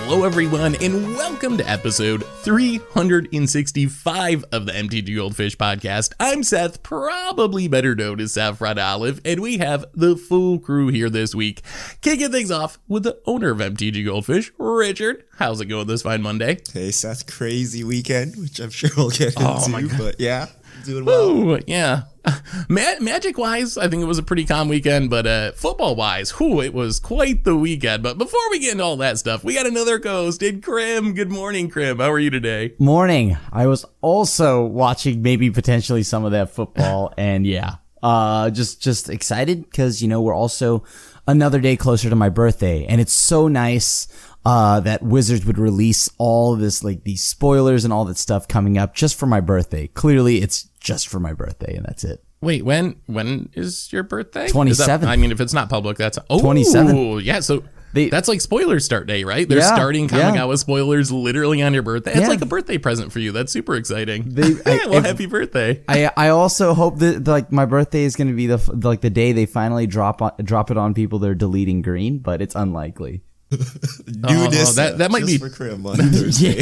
Hello everyone, and welcome to episode 365 of the MTG Goldfish podcast. I'm Seth, probably better known as Saffron Olive, and we have the full crew here this week. Kicking things off with the owner of MTG Goldfish, Richard. How's it going this fine Monday? Hey Seth, crazy weekend, which I'm sure we'll get into, but yeah, doing well. Ooh, yeah. Magic-wise, I think it was a pretty calm weekend, but football-wise, it was quite the weekend. But before we get into all that stuff, we got another co-host in Krim. Good morning, Krim. How are you today? Morning. I was also watching maybe potentially some of that football, and yeah, just excited because, we're also another day closer to my birthday, and it's so nice that Wizards would release all of this, like these spoilers and all that stuff coming up just for my birthday. Clearly, it's just for my birthday, and that's it. Wait, when is your birthday? 27th. I mean, if it's not public, that's 27th. Yeah, so that's like spoiler start day, right? They're starting Kamigawa spoilers literally on your birthday. It's like a birthday present for you. That's super exciting. Happy birthday. I also hope that like my birthday is going to be the day they finally drop it on people that are deleting green, but it's unlikely. That might be for Krim on Thursday.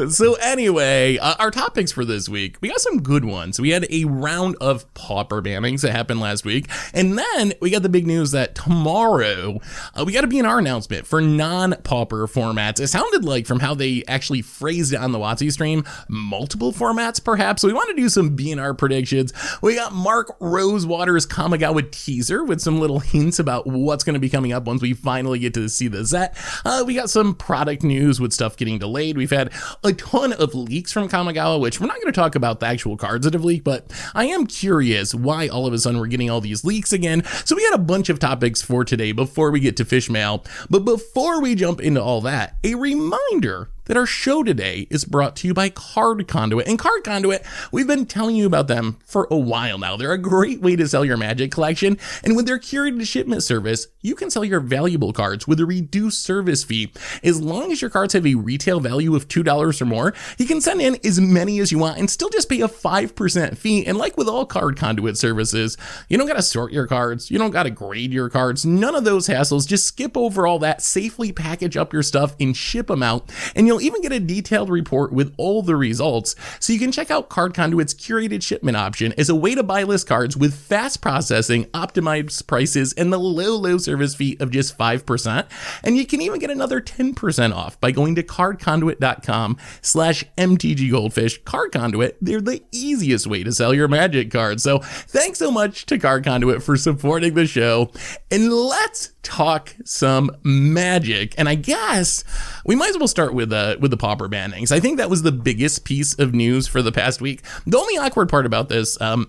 So anyway, our topics for this week, we got some good ones. We had a round of Pauper bannings that happened last week, and then we got the big news that tomorrow we got a BNR announcement for non-Pauper formats. It sounded like, from how they actually phrased it on the WotC stream, multiple formats perhaps. So we want to do some BNR predictions. We got Mark Rosewater's Kamigawa teaser with some little hints about what's going to be coming up once we finally get to see the set. We got some product news with stuff getting delayed. We've had a ton of leaks from Kamigawa, which we're not going to talk about the actual cards that have leaked, but I am curious why all of a sudden we're getting all these leaks again. So we had a bunch of topics for today before we get to fish mail. But before we jump into all that, a reminder that our show today is brought to you by Card Conduit. And Card Conduit, we've been telling you about them for a while now. They're a great way to sell your Magic collection. And with their curated shipment service, you can sell your valuable cards with a reduced service fee. As long as your cards have a retail value of $2 or more, you can send in as many as you want and still just pay a 5% fee. And like with all Card Conduit services, you don't got to sort your cards. You don't got to grade your cards. None of those hassles. Just skip over all that, safely package up your stuff and ship them out. And you'll even get a detailed report with all the results, so you can check out Card Conduit's curated shipment option as a way to buy list cards with fast processing, optimized prices, and the low service fee of just 5%. And you can even get another 10% off by going to cardconduit.com/MTGGoldfish. Card Conduit, they're the easiest way to sell your Magic cards. So thanks so much to Card Conduit for supporting the show. And let's talk some Magic. And I guess we might as well start with the Pauper bannings. I think that was the biggest piece of news for the past week. The only awkward part about this, I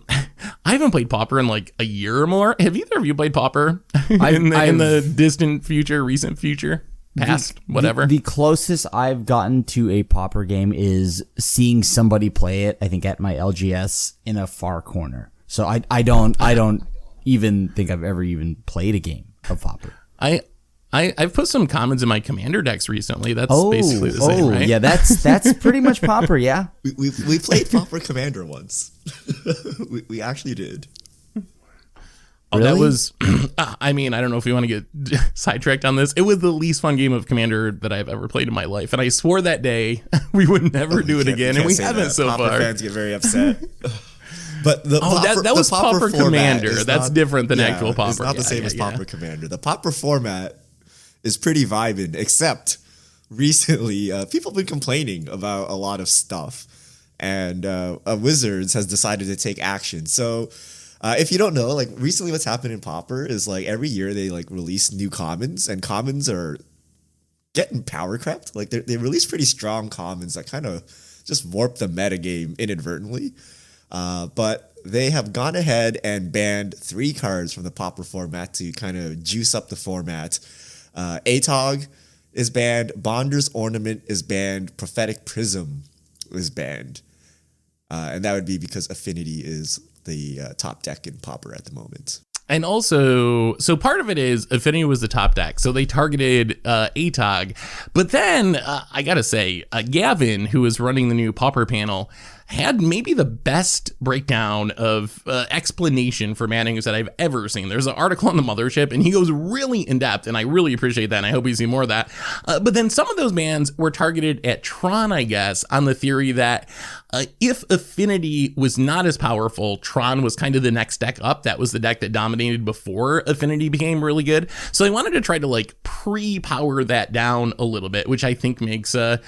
haven't played Pauper in like a year or more. Have either of you played Pauper in the distant future, recent future, past, whatever? The closest I've gotten to a Pauper game is seeing somebody play it, I think at my LGS in a far corner. So I don't even think I've ever even played a game of Pauper. I've put some commons in my commander decks recently. That's basically the same, right? Yeah, that's pretty much Pauper, yeah. We played Pauper Commander once. we actually did. Oh, really? That was, I mean, I don't know if we want to get sidetracked on this. It was the least fun game of Commander that I've ever played in my life. And I swore that day we would never do it again. And we haven't so Pauper far. Fans get very upset. But that was Pauper Commander. That's different than actual Pauper. It's not the same as Pauper Commander. The Pauper format is pretty vibing, except recently people have been complaining about a lot of stuff, and Wizards has decided to take action. So if you don't know, like recently what's happened in Pauper is like every year they like release new commons, and commons are getting power crept. Like they release pretty strong commons that kind of just warp the metagame inadvertently. But they have gone ahead and banned 3 cards from the Pauper format to kind of juice up the format. Atog is banned, Bonder's Ornament is banned, Prophetic Prism is banned. And that would be because Affinity is the top deck in Pauper at the moment. And also, so part of it is Affinity was the top deck, so they targeted Atog. But then, I gotta say, Gavin, who is running the new Pauper panel, had maybe the best breakdown of explanation for bannings that I've ever seen. There's an article on the Mothership, and he goes really in depth, and I really appreciate that, and I hope we see more of that. But then some of those bans were targeted at Tron, I guess, on the theory that if Affinity was not as powerful, Tron was kind of the next deck up. That was the deck that dominated before Affinity became really good. So I wanted to try to like pre-power that down a little bit, which I think makes a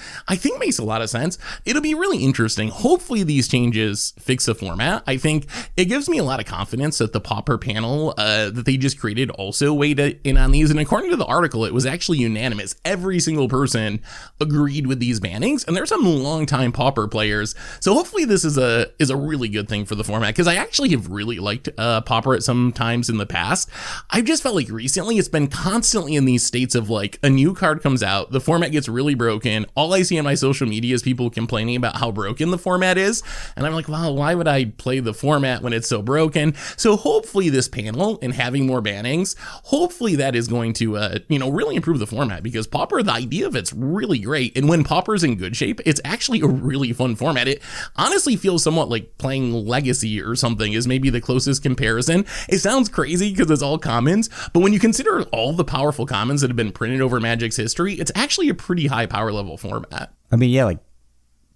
lot of sense. It'll be really interesting. Hopefully these changes fix the format. I think it gives me a lot of confidence that the Pauper panel that they just created also weighed in on these. And according to the article, it was actually unanimous. Every single person agreed with these bannings, and there's some longtime Pauper players. So hopefully this is a really good thing for the format, because I actually have really liked Pauper at some times in the past. I've just felt like recently it's been constantly in these states of like a new card comes out, the format gets really broken. All I see on my social media is people complaining about how broken the format is. And I'm like, wow, why would I play the format when it's so broken? So hopefully this panel and having more bannings, hopefully that is going to, really improve the format, because Pauper, the idea of it's really great. And when Pauper's in good shape, it's actually a really fun format. It honestly feels somewhat like playing Legacy or something is maybe the closest comparison. It sounds crazy because it's all commons, but when you consider all the powerful commons that have been printed over Magic's history, it's actually a pretty high power level format. I mean, yeah, like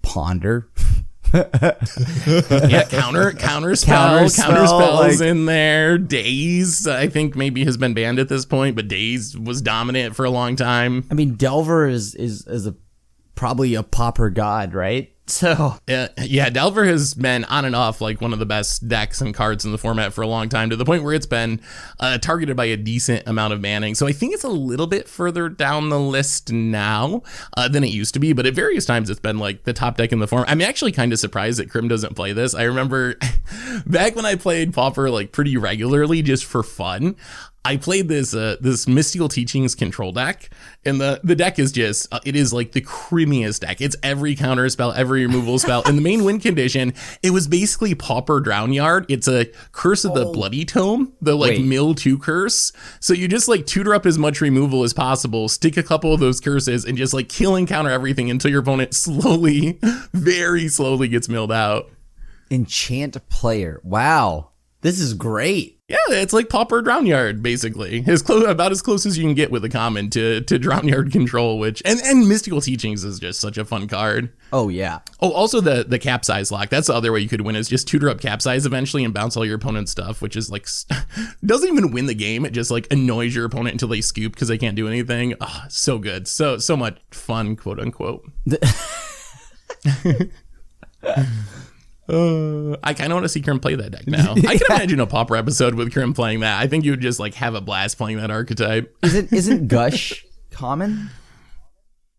Ponder. Yeah, counter spells in there. Daze, I think maybe has been banned at this point, but Daze was dominant for a long time. I mean, Delver is probably a Pauper god, right? So yeah, Delver has been on and off like one of the best decks and cards in the format for a long time, to the point where it's been targeted by a decent amount of banning. So I think it's a little bit further down the list now than it used to be, but at various times it's been like the top deck in the format. I'm actually kind of surprised that Crim doesn't play this. I remember back when I played Pauper like pretty regularly just for fun, I played this Mystical Teachings control deck, and the deck is just, it is like the creamiest deck. It's every counter spell, every removal spell. In the main win condition, it was basically Pauper Drownyard. It's a Curse of the Bloody Tome, the like mill 2 curse. So you just like tutor up as much removal as possible, stick a couple of those curses, and just like kill and counter everything until your opponent slowly, very slowly gets milled out. Enchant player. Wow. This is great. Yeah, it's like Pauper Drownyard, basically. About as close as you can get with a common to Drownyard control, which and Mystical Teachings is just such a fun card. Oh, yeah. Oh, also the Capsize lock. That's the other way you could win, is just tutor up Capsize eventually and bounce all your opponent's stuff, which is like, doesn't even win the game. It just like annoys your opponent until they scoop because they can't do anything. Oh, so good. So much fun, quote unquote. I kind of want to see Krim play that deck now. I can imagine a Pauper episode with Krim playing that. I think you would just like have a blast playing that archetype. Isn't Gush common?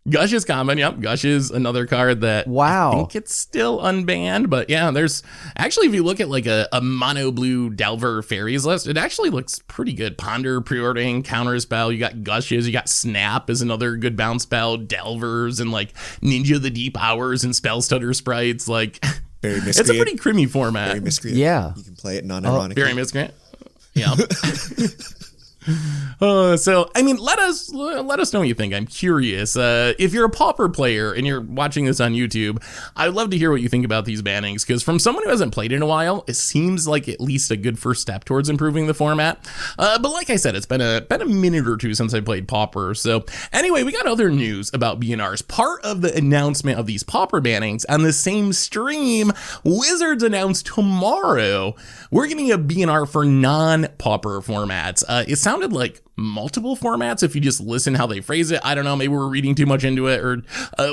Gush is common. Yep. Gush is another card that I think it's still unbanned, but yeah, there's actually, if you look at like a mono blue Delver fairies list, it actually looks pretty good. Ponder, Preording, Counter Spell. You got Gushes, you got Snap is another good bounce spell, Delvers, and like Ninja the Deep Hours and Spell Stutter sprites. Like, it's a pretty crimmy format. Very Miscreant. Yeah. You can play it non-ironically. Very Miscreant. Yeah. So, I mean, let us know what you think. I'm curious. If you're a Pauper player and you're watching this on YouTube, I'd love to hear what you think about these bannings, because from someone who hasn't played in a while, it seems like at least a good first step towards improving the format. But like I said, it's been a minute or two since I played Pauper. So anyway, we got other news about BNRs. Part of the announcement of these Pauper bannings on the same stream, Wizards announced tomorrow we're getting a BNR for non-Pauper formats. It sounded like multiple formats if you just listen how they phrase it. I don't know, maybe we're reading too much into it or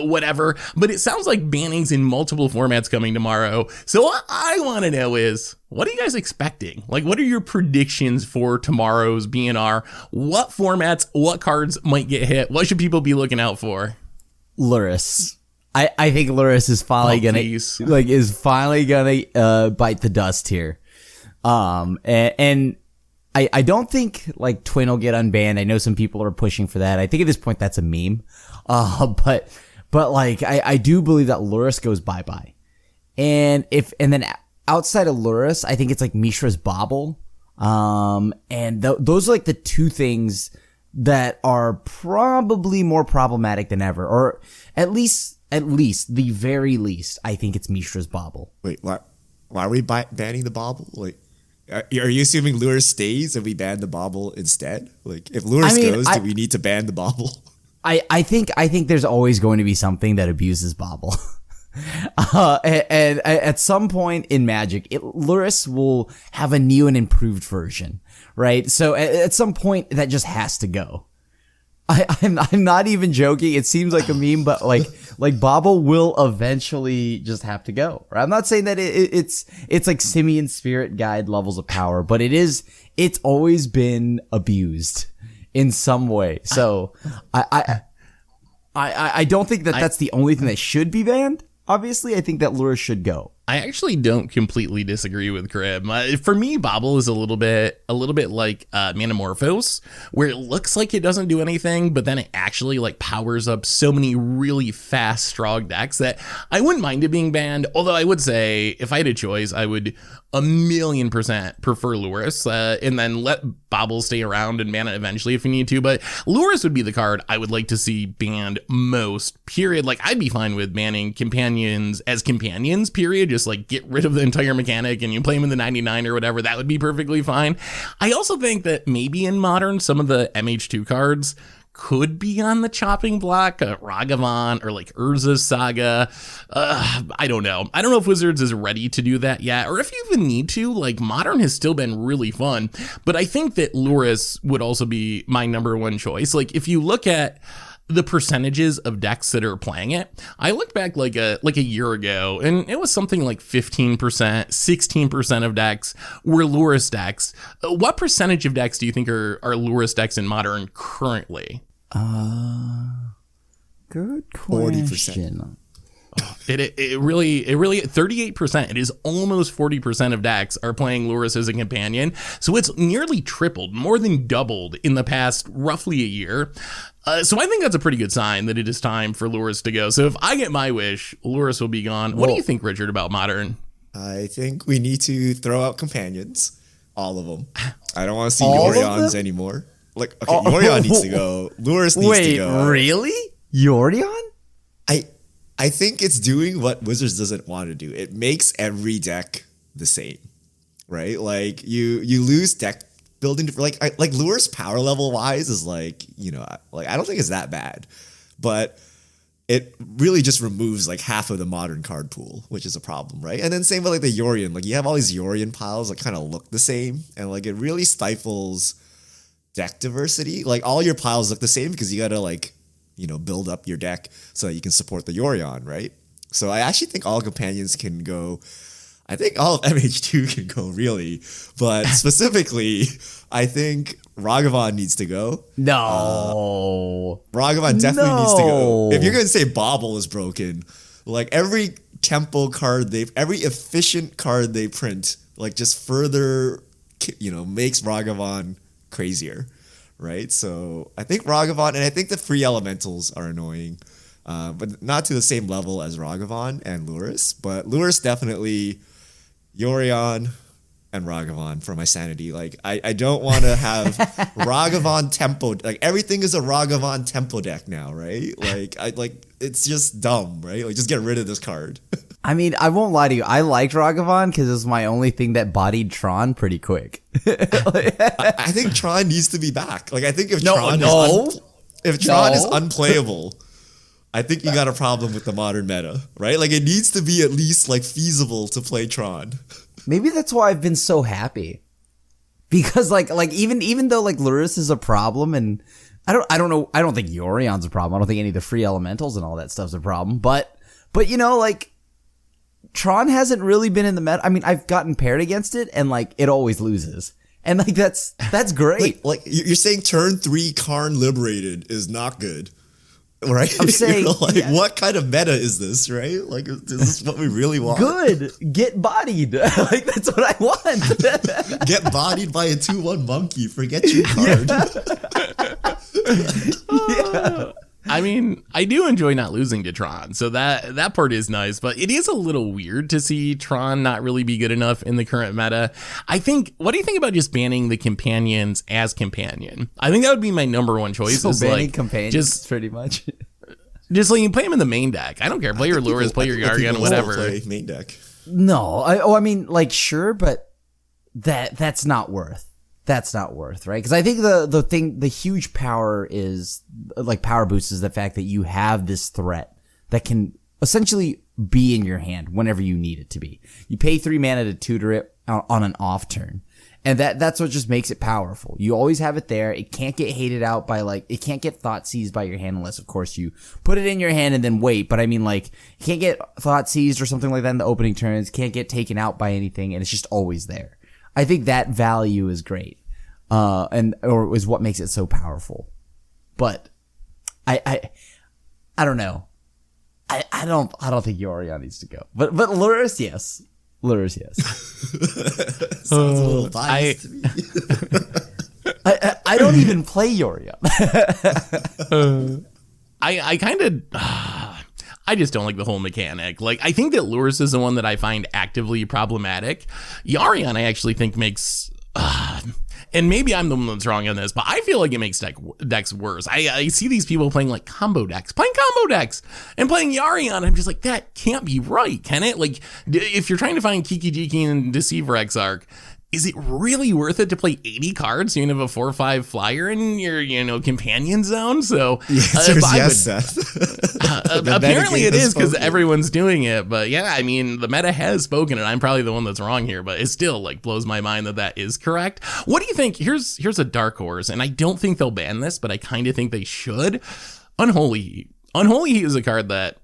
whatever, but it sounds like bannings in multiple formats coming tomorrow. So what I want to know is, what are you guys expecting? Like, what are your predictions for tomorrow's BNR? What formats, what cards might get hit? What should people be looking out for? Lurrus. I think Lurrus is finally gonna bite the dust here. And I don't think like Twin will get unbanned. I know some people are pushing for that. I think at this point that's a meme. But like I do believe that Lurrus goes bye-bye. And then outside of Lurrus, I think it's like Mishra's Bauble. And those are like the two things that are probably more problematic than ever, or at least the very least, I think it's Mishra's Bobble. Wait, why are we banning the Bobble? Like, are you assuming Lurrus stays and we ban the Bobble instead? Like, if Lurrus goes, do we need to ban the Bobble? I think there's always going to be something that abuses Bobble. And at some point in Magic, Lurrus will have a new and improved version, right? So at some point, that just has to go. I'm not even joking. It seems like a meme, but like Bobble will eventually just have to go. Right? I'm not saying that it's like Simian Spirit Guide levels of power, but it's always been abused in some way. So I don't think that's the only thing that should be banned. Obviously, I think that Lurrus should go. I actually don't completely disagree with Crib. For me, Bobble is a little bit like Manamorphose, where it looks like it doesn't do anything, but then it actually like powers up so many really fast, strong decks that I wouldn't mind it being banned. Although I would say, if I had a choice, I would 1,000,000% prefer Lurrus, and then let Bobble stay around and ban it eventually if you need to. But Lurrus would be the card I would like to see banned most, period. Like, I'd be fine with banning companions as companions, period. Just like get rid of the entire mechanic and you play them in the 99 or whatever. That would be perfectly fine. I also think that maybe in Modern, some of the MH2 cards could be on the chopping block, Ragavan or like Urza's Saga. I don't know. I don't know if Wizards is ready to do that yet, or if you even need to. Like, Modern has still been really fun, but I think that Lurrus would also be my number one choice. Like, if you look at the percentages of decks that are playing it, I looked back like a year ago, and it was something like 15%, 16% of decks were Lurrus decks. What percentage of decks do you think are Lurrus decks in Modern currently? Good question. 40%. It really 38%. It is almost 40% of decks are playing Lurrus as a companion. So it's nearly tripled, more than doubled in the past roughly a year. So I think that's a pretty good sign that it is time for Lurrus to go. So if I get my wish, Lurrus will be gone. What do you think, Richard, about Modern? I think we need to throw out companions, all of them. I don't want to see Yorions anymore. Like, okay, Yorion needs to go. Lurrus needs to go. Wait, really? Yorion? I think it's doing what Wizards doesn't want to do. It makes every deck the same, right? Like, you lose deck building, like Lurrus power level wise is like, you know, like I don't think it's that bad, but it really just removes like half of the Modern card pool, which is a problem, right? And then same with like the Yorion, like you have all these Yorion piles that kind of look the same, and like it really stifles deck diversity. Like, all your piles look the same because you gotta like, you know, build up your deck so that you can support the Yorion, right? So I actually think all companions can go. I think all of MH2 can go, really. But specifically, I think Ragavan needs to go. No. Ragavan definitely needs to go. If you're going to say Bobble is broken, like every tempo card every efficient card they print, like just further, you know, makes Ragavan crazier, right? So I think Ragavan, and I think the free elementals are annoying, but not to the same level as Ragavan and Lurrus. But Lurrus definitely, Yorion and Ragavan for my sanity. Like, I don't want to have Ragavan tempo. Like, everything is a Ragavan tempo deck now, right? Like, it's just dumb, right? Like, just get rid of this card. I mean, I won't lie to you. I liked Ragavan because it was my only thing that bodied Tron pretty quick. I think Tron needs to be back. Like, I think if Tron is unplayable, I think you got a problem with the Modern meta, right? Like, it needs to be at least like feasible to play Tron. Maybe that's why I've been so happy, because like even though like Lurrus is a problem, and I don't know, I don't think Yorion's a problem. I don't think any of the free elementals and all that stuff's a problem. But you know, like, Tron hasn't really been in the meta. I mean, I've gotten paired against it, and like it always loses. And like that's great. like you're saying turn 3 Karn Liberated is not good, right? I'm saying, what kind of meta is this, right? Like, is this what we really want? Good. Get bodied. Like, that's what I want. Get bodied by a 2/1 monkey. Forget your card. Yeah. I mean, I do enjoy not losing to Tron, so that part is nice, but it is a little weird to see Tron not really be good enough in the current meta. What do you think about just banning the companions as companion? I think that would be my number one choice. So is banning like, companions, just pretty much. Just like you play him in the main deck. I don't care. Play your Lurrus, play your Yargan, whatever. Play main deck. No, I mean, like, sure, but that's not worth. That's not worth, right? Because I think the huge power is, like, power boost is the fact that you have this threat that can essentially be in your hand whenever you need it to be. You pay 3 mana to tutor it on an off turn. And that's what just makes it powerful. You always have it there. It can't get hated out by, like, it can't get thought seized by your hand unless, of course, you put it in your hand and then wait. But I mean, like, it can't get thought seized or something like that in the opening turns. Can't get taken out by anything, and it's just always there. I think that value is great, or is what makes it so powerful. But I don't know. I don't think Yorion needs to go. But Lurrus, yes. Lurrus, yes. Sounds a little biased to me. I don't even play Yorion. I kind of, I just don't like the whole mechanic. Like, I think that Lurrus is the one that I find actively problematic. Yorion, I actually think makes, and maybe I'm the one that's wrong on this, but I feel like it makes decks worse. I see these people playing like combo decks, and playing Yarion. I'm just like, that can't be right, can it? Like, if you're trying to find Kiki Jiki and Deceiver Exarch, is it really worth it to play 80 cards so you can have a 4/5 flyer in your, companion zone? So yes, Seth. apparently it is because everyone's doing it. But yeah, I mean, the meta has spoken, and I'm probably the one that's wrong here. But it still like blows my mind that is correct. What do you think? Here's a dark horse, and I don't think they'll ban this, but I kind of think they should. Unholy Heat. Unholy Heat is a card that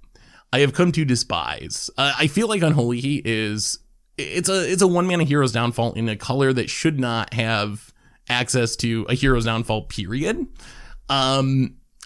I have come to despise. I feel like Unholy Heat is. It's a 1 mana Hero's Downfall in a color that should not have access to a Hero's Downfall, period.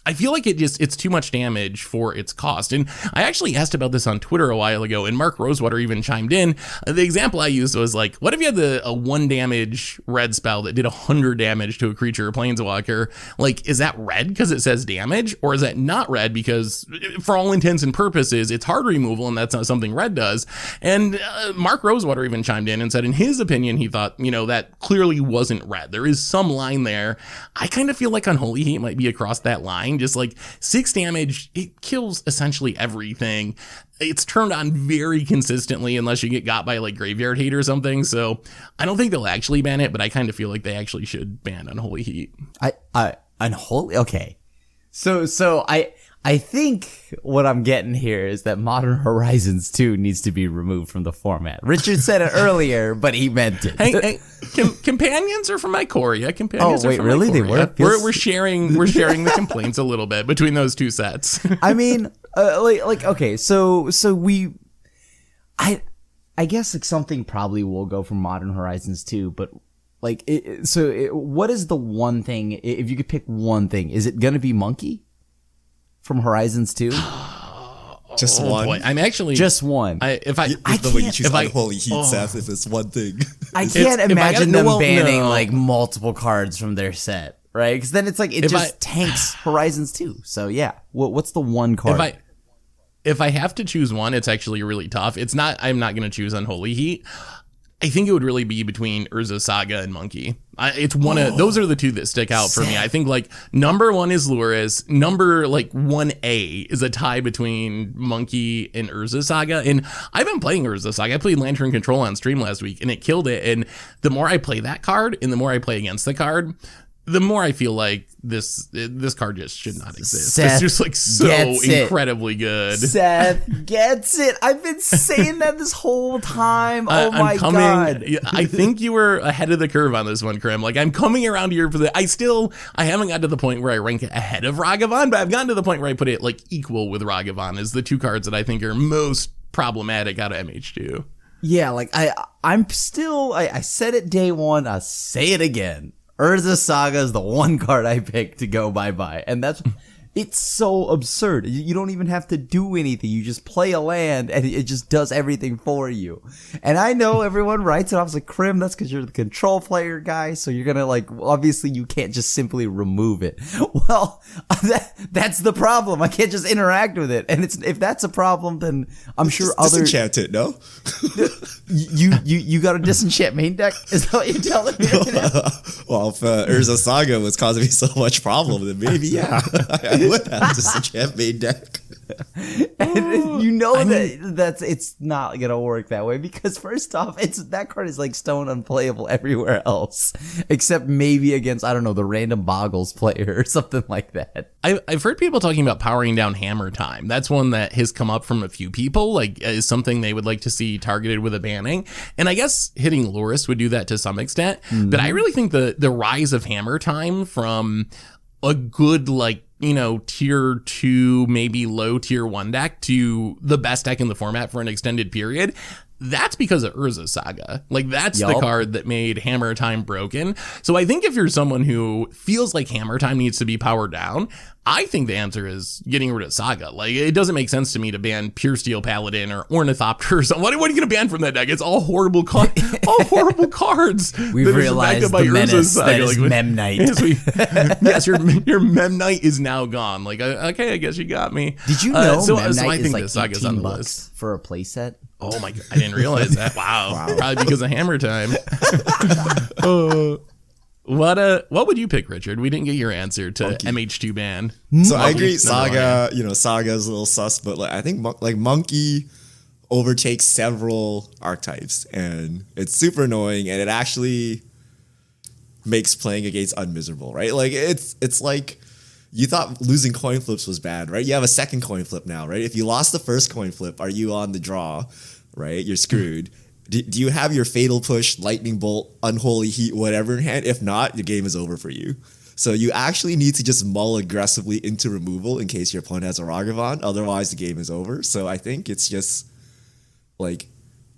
I feel like it's too much damage for its cost. And I actually asked about this on Twitter a while ago, and Mark Rosewater even chimed in. The example I used was like, what if you had a 1 damage red spell that did 100 damage to a creature or planeswalker? Like, is that red because it says damage? Or is that not red because, for all intents and purposes, it's hard removal and that's not something red does? And Mark Rosewater even chimed in and said, in his opinion, he thought, that clearly wasn't red. There is some line there. I kind of feel like Unholy Heat might be across that line. Just like 6 damage, it kills essentially everything. It's turned on very consistently unless you get got by like Graveyard Hate or something. So I don't think they'll actually ban it, but I kind of feel like they actually should ban Unholy Heat. Unholy. Okay. So I think what I'm getting here is that Modern Horizons 2 needs to be removed from the format. Richard said it earlier, but he meant it. Hey, companions are from Ikoria. Companions wait, are from really? Ikoria. They were? We're sharing the complaints a little bit between those two sets. I mean, okay, so I guess like something probably will go from Modern Horizons 2, but like, what is the one thing, if you could pick one thing, is it going to be Monkey from Horizons 2? Just one. Boy. I'm actually just one. The way you choose Unholy Heat, Seth, if it's one thing. I can't imagine them banning like multiple cards from their set, right? Because then it's like it just tanks Horizons 2. So yeah, what's the one card? If I have to choose one, it's actually really tough. I'm not going to choose Unholy Heat. I think it would really be between Urza Saga and Monkey. It's one of those are the two that stick out for me. I think like number 1 is Lurrus. Number like 1A is a tie between Monkey and Urza Saga. And I've been playing Urza Saga. I played Lantern Control on stream last week and it killed it. And the more I play that card and the more I play against the card, the more I feel like this card just should not exist. Seth it's just like so incredibly good. Seth gets it. I've been saying that this whole time. Oh my God. I think you were ahead of the curve on this one, Krim. Like I'm coming around to your position. I haven't gotten to the point where I rank it ahead of Ragavan, but I've gotten to the point where I put it like equal with Ragavan as the two cards that I think are most problematic out of MH2. Yeah, like I'm still, I said it day one, I'll say it again. Urza Saga is the one card I picked to go bye-bye. And it's so absurd. You don't even have to do anything. You just play a land and it just does everything for you. And I know everyone writes it off as like, Krim, that's because you're the control player guy. So you're going to like, obviously you can't just simply remove it. Well, that's the problem. I can't just interact with it. And if that's a problem, then I'm sure others. Disenchant it, no? You got a disenchant main deck? Is that what you're telling me right now? Well, if Urza Saga was causing me so much problem, then maybe, yeah. I would have disenchant main deck. And you know that's it's not gonna work that way because first off, that card is like stone unplayable everywhere else except maybe against I don't know the random Boggles player or something like that. I've heard people talking about powering down Hammer Time. That's one that has come up from a few people, like is something they would like to see targeted with a banning. And I guess hitting Lurrus would do that to some extent. But I really think the rise of Hammer Time from a good like tier 2, maybe low tier 1 deck to the best deck in the format for an extended period. That's because of Urza's Saga. Like, that's the card that made Hammer Time broken. So I think if you're someone who feels like Hammer Time needs to be powered down, I think the answer is getting rid of Saga. Like, it doesn't make sense to me to ban Pure Steel Paladin or Ornithopter or something. What are you going to ban from that deck? It's all horrible cards. We've realized the menace that is Memnite. Yes, your Memnite is now gone. Like, okay, I guess you got me. Did you know Memnite I think is like the Saga's on the $18 list for a playset? Oh my God, I didn't realize that. Wow. Probably because of Hammer Time. What would you pick, Richard? We didn't get your answer to Monkey. MH2 ban. So I agree, Saga, Saga's a little sus, but like I think like Monkey overtakes several archetypes and it's super annoying and it actually makes playing against unmiserable, right? Like it's like you thought losing coin flips was bad, right? You have a second coin flip now, right? If you lost the first coin flip, are you on the draw, right? You're screwed. Do you have your Fatal Push, Lightning Bolt, Unholy Heat, whatever in hand? If not, the game is over for you. So you actually need to just mull aggressively into removal in case your opponent has a Ragavan. Otherwise, the game is over. So I think it's just like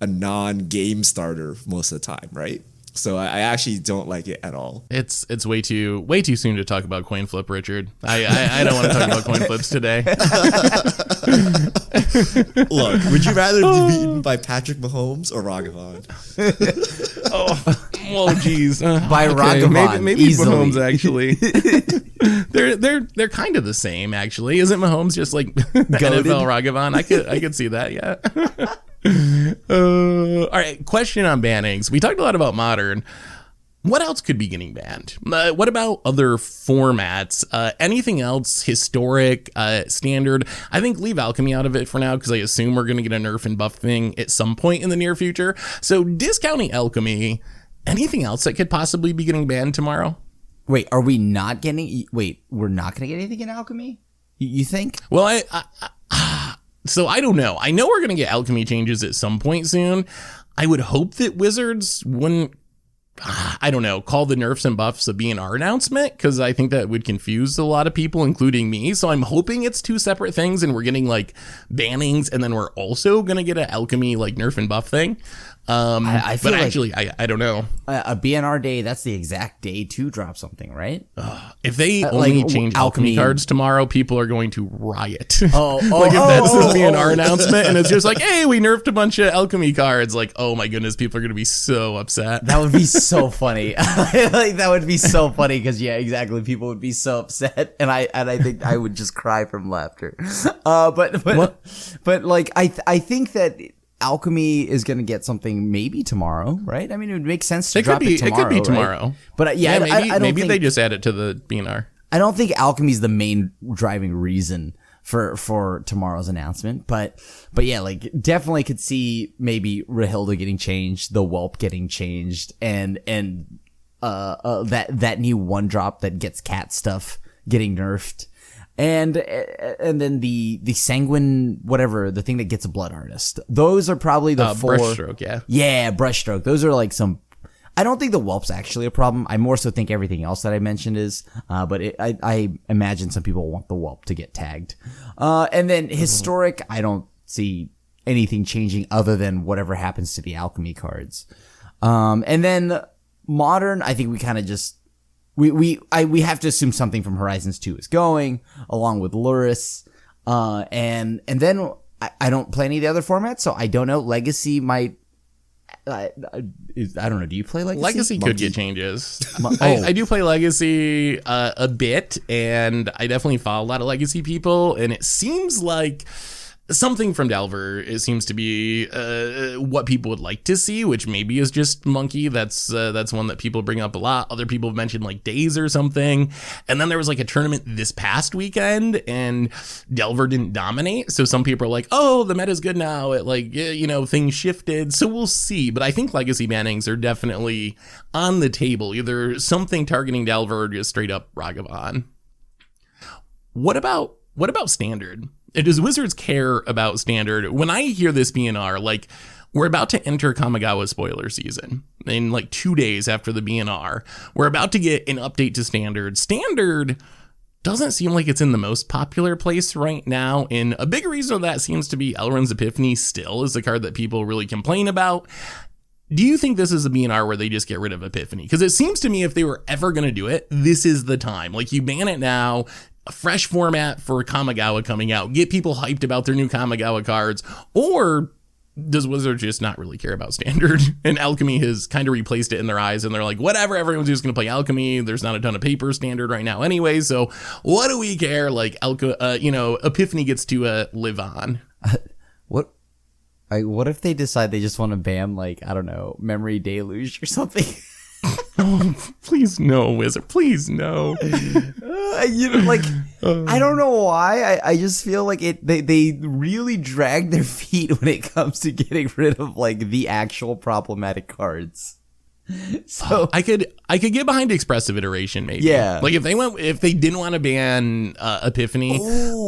a non-game starter most of the time, right? So I actually don't like it at all. It's way too soon to talk about coin flip, Richard. I don't want to talk about coin flips today. Look, would you rather be beaten by Patrick Mahomes or Ragavan? Well, geez. By Ragavan, maybe easily. Mahomes actually. they're kind of the same actually. Isn't Mahomes just like NFL Ragavan? I could see that. Yeah. All right, question on bannings. We talked a lot about Modern. What else could be getting banned? What about other formats? Anything else? Historic, standard? I think leave Alchemy out of it for now because I assume we're going to get a nerf and buff thing at some point in the near future. So discounting Alchemy, anything else that could possibly be getting banned tomorrow? Wait, are we not getting... Wait, we're not going to get anything in Alchemy? You think? Well, so I don't know. I know we're going to get Alchemy changes at some point soon. I would hope that Wizards wouldn't, I don't know, call the nerfs and buffs a BNR announcement because I think that would confuse a lot of people, including me. So I'm hoping it's two separate things and we're getting like bannings and then we're also going to get an Alchemy like nerf and buff thing. I feel but like actually, I don't know. A BNR day, that's the exact day to drop something, right? If they only change Alchemy cards tomorrow, people are going to riot. Like if that's the BNR announcement and it's just like, hey, we nerfed a bunch of Alchemy cards. Like, oh my goodness, people are going to be so upset. That would be so funny. Like that would be so funny because yeah, exactly. People would be so upset, and I think I would just cry from laughter. But like I think that Alchemy is going to get something maybe tomorrow, right? I mean, it would make sense to drop it tomorrow. It could be tomorrow. Right? But yeah, I don't maybe think, they just add it to the BNR. I don't think Alchemy is the main driving reason for tomorrow's announcement, but yeah, like definitely could see maybe Rahilda getting changed, the Whelp getting changed, and that new one drop that gets cat stuff getting nerfed. And then the sanguine, whatever, the thing that gets a blood artist. Those are probably the four. Brushstroke, yeah. Yeah, brushstroke. Those are like some. I don't think the Whelp's actually a problem. I more so think everything else that I mentioned is. But I imagine some people want the Whelp to get tagged. And then historic, I don't see anything changing other than whatever happens to the alchemy cards. And then modern, I think we kind of just. We have to assume something from Horizons 2 is going, along with Lurrus. And then I don't play any of the other formats, so I don't know. Legacy might. I don't know. Do you play Legacy? Legacy could get changes. I do play Legacy a bit, and I definitely follow a lot of Legacy people, and it seems like something from Delver, it seems to be what people would like to see, which maybe is just Monkey. That's one that people bring up a lot. Other people have mentioned like Days or something. And then there was like a tournament this past weekend and Delver didn't dominate. So some people are like, oh, the meta's good now. It like, you know, things shifted. So we'll see. But I think legacy bannings are definitely on the table. Either something targeting Delver or just straight up Ragavan. What about Standard? Does Wizards care about Standard? When I hear this BNR, like, we're about to enter Kamigawa spoiler season in like 2 days after the BNR. We're about to get an update to Standard. Standard doesn't seem like it's in the most popular place right now. And a big reason of that seems to be Elrond's Epiphany still is the card that people really complain about. Do you think this is a BNR where they just get rid of Epiphany? Because it seems to me if they were ever going to do it, this is the time. Like, you ban it now, a fresh format for Kamigawa coming out, get people hyped about their new Kamigawa cards, or does Wizards just not really care about Standard? And Alchemy has kind of replaced it in their eyes, and they're like, whatever, everyone's just going to play Alchemy. There's not a ton of paper Standard right now anyway, so what do we care? Like, Epiphany gets to live on. What if they decide they just want to ban, like, I don't know, Memory Deluge or something? Oh, please no, Wizard. Please no. I don't know why. I just feel like they really drag their feet when it comes to getting rid of like the actual problematic cards. So I could get behind expressive iteration maybe. Yeah. Like if they didn't want to ban Epiphany,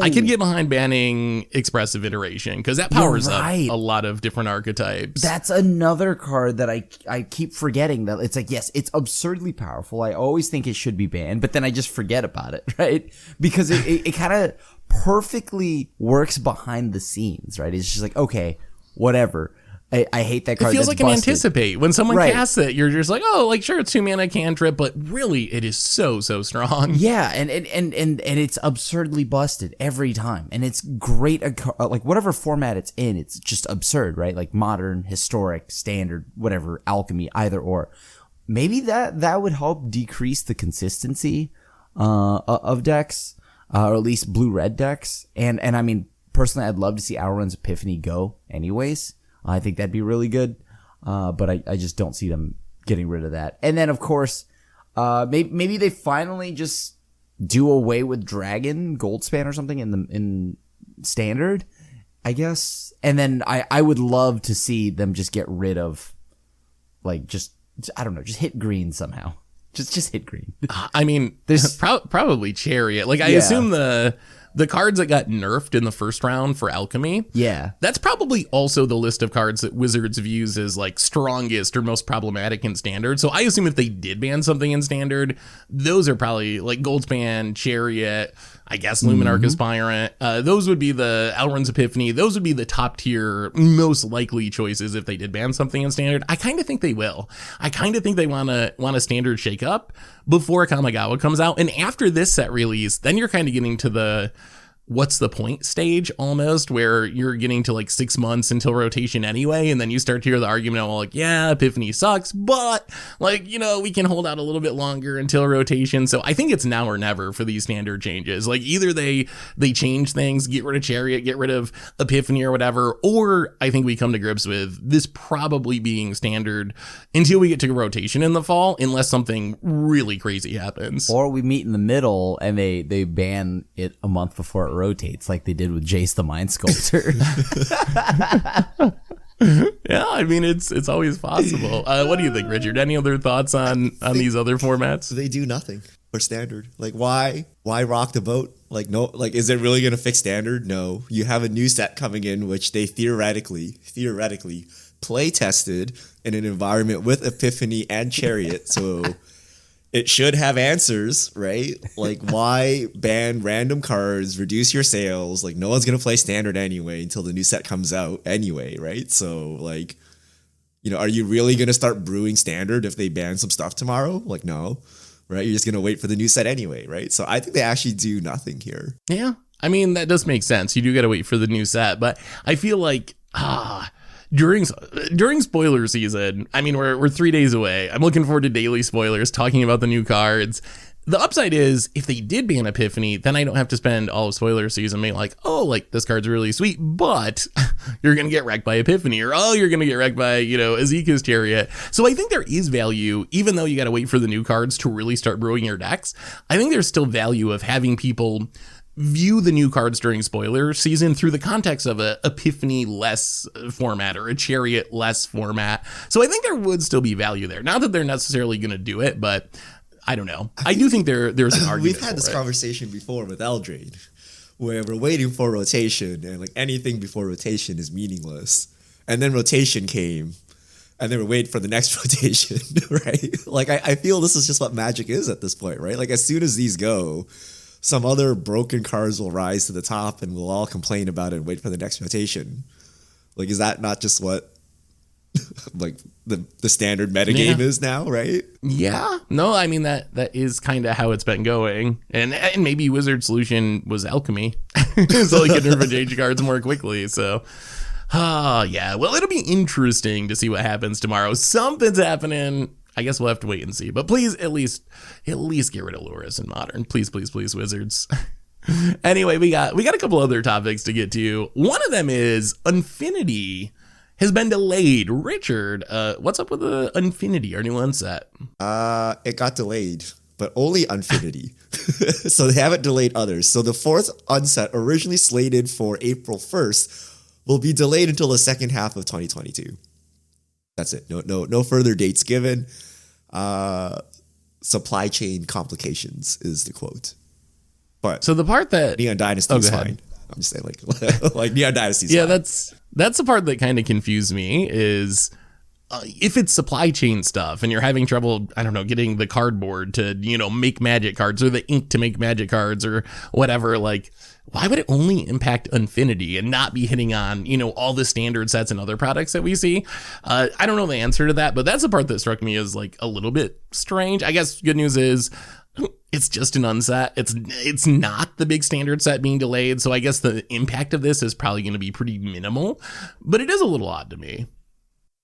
I could get behind banning expressive iteration because that powers up a lot of different archetypes. That's another card that I keep forgetting that it's like, yes, it's absurdly powerful. I always think it should be banned, but then I just forget about it, right? Because it kind of perfectly works behind the scenes, right? It's just like, okay, whatever. I hate that card. It feels like an anticipate. When someone casts it, you're just like, oh, like sure, it's 2 mana cantrip, but really it is so strong. Yeah, and it's absurdly busted every time. And it's great, like whatever format it's in, it's just absurd, right? Like modern, historic, standard, whatever, alchemy, either or. Maybe that would help decrease the consistency of decks, or at least blue-red decks. And I mean, personally, I'd love to see Elrond's Epiphany go anyways. I think that'd be really good, but I just don't see them getting rid of that. And then, of course, maybe they finally just do away with Dragon Goldspan or something in Standard, I guess. And then I would love to see them just get rid of, like, I don't know, just hit green somehow. Just hit green. I mean, there's probably Chariot. Like, I assume the cards that got nerfed in the first round for Alchemy. Yeah. That's probably also the list of cards that Wizards views as like strongest or most problematic in Standard. So I assume if they did ban something in Standard, those are probably like Goldspan, Chariot, I guess Luminarch Aspirant. Those would be the Elrond's Epiphany. Those would be the top tier, most likely choices if they did ban something in Standard. I kind of think they will. I kind of think they want a Standard shake up before Kamigawa comes out. And after this set release, then you're kind of getting to the what's the point stage almost, where you're getting to like 6 months until rotation anyway, and then you start to hear the argument, well, like, yeah, Epiphany sucks, but like, you know, we can hold out a little bit longer until rotation. So I think it's now or never for these Standard changes. Like, either they change things, get rid of Chariot, get rid of Epiphany or whatever, or I think we come to grips with this probably being Standard until we get to rotation in the fall, unless something really crazy happens. Or we meet in the middle and they ban it a month before it rotates, like they did with Jace the Mind Sculptor. Yeah, I mean, it's always possible. What do you think, Richard? Any other thoughts on these other formats? They do nothing for Standard. Like, why rock the boat? Like, no, like, is it really going to fix Standard? No. You have a new set coming in, which they theoretically play tested in an environment with Epiphany and Chariot. So it should have answers, right? Like, why ban random cards, reduce your sales? Like, no one's going to play Standard anyway until the new set comes out anyway, right? So, like, you know, are you really going to start brewing Standard if they ban some stuff tomorrow? Like, no, right? You're just going to wait for the new set anyway, right? So I think they actually do nothing here. Yeah. I mean, that does make sense. You do got to wait for the new set, but I feel like, during spoiler season, I mean, we're 3 days away. I'm looking forward to daily spoilers, talking about the new cards. The upside is if they did ban Epiphany, then I don't have to spend all of spoiler season being like, oh, like this card's really sweet, but you're going to get wrecked by Epiphany, or oh, you're going to get wrecked by, Azeka's Chariot. So I think there is value, even though you got to wait for the new cards to really start brewing your decks. I think there's still value of having people view the new cards during spoiler season through the context of a Epiphany less format or a Chariot less format. So I think there would still be value there. Not that they're necessarily going to do it, but I don't know. I do think there's an argument. We've had this conversation before with Eldraine, where we're waiting for rotation, and like anything before rotation is meaningless. And then rotation came, and then we're waiting for the next rotation, right? Like I feel this is just what Magic is at this point, right? Like as soon as these go, some other broken cards will rise to the top, and we'll all complain about it and wait for the next rotation. Like, is that not just what like the standard metagame is now, right? Yeah. No, I mean that is kind of how it's been going. And maybe Wizard solution was alchemy. So you can nerf and change cards more quickly. So yeah. Well, it'll be interesting to see what happens tomorrow. Something's happening. I guess we'll have to wait and see. But please at least get rid of Lurrus in Modern. Please, Wizards. Anyway, we got a couple other topics to get to. One of them is Infinity has been delayed. Richard, what's up with the Infinity, our new unset? It got delayed, but only Infinity. So they haven't delayed others. So the fourth unset, originally slated for April 1st, will be delayed until the second half of 2022. That's it. No further dates given. Supply chain complications is the quote. But so the part that Neon Dynasty is fine. I'm just saying, like Neon Dynasty is fine. That's the part that kind of confused me is if it's supply chain stuff and you're having trouble, I don't know, getting the cardboard to, make Magic cards or the ink to make Magic cards or whatever, like, why would it only impact Infinity and not be hitting on, all the standard sets and other products that we see? I don't know the answer to that, but that's the part that struck me as like a little bit strange. I guess good news is it's just an unset. It's not the big standard set being delayed. So I guess the impact of this is probably going to be pretty minimal, but it is a little odd to me.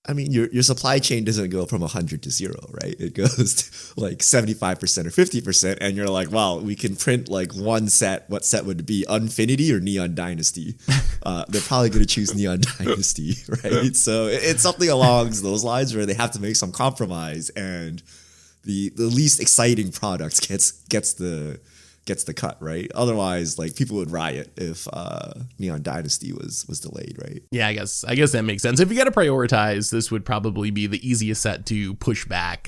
I mean, your supply chain doesn't go from 100 to 0, right? It goes to like 75% or 50%. And you're like, wow, we can print like one set. What set would it be? Infinity or Neon Dynasty? They're probably going to choose Neon Dynasty, right? So it's something along those lines where they have to make some compromise, and the least exciting product gets the cut, right? Otherwise, like people would riot if Neon Dynasty was delayed, right? Yeah, I guess that makes sense. If you got to prioritize, this would probably be the easiest set to push back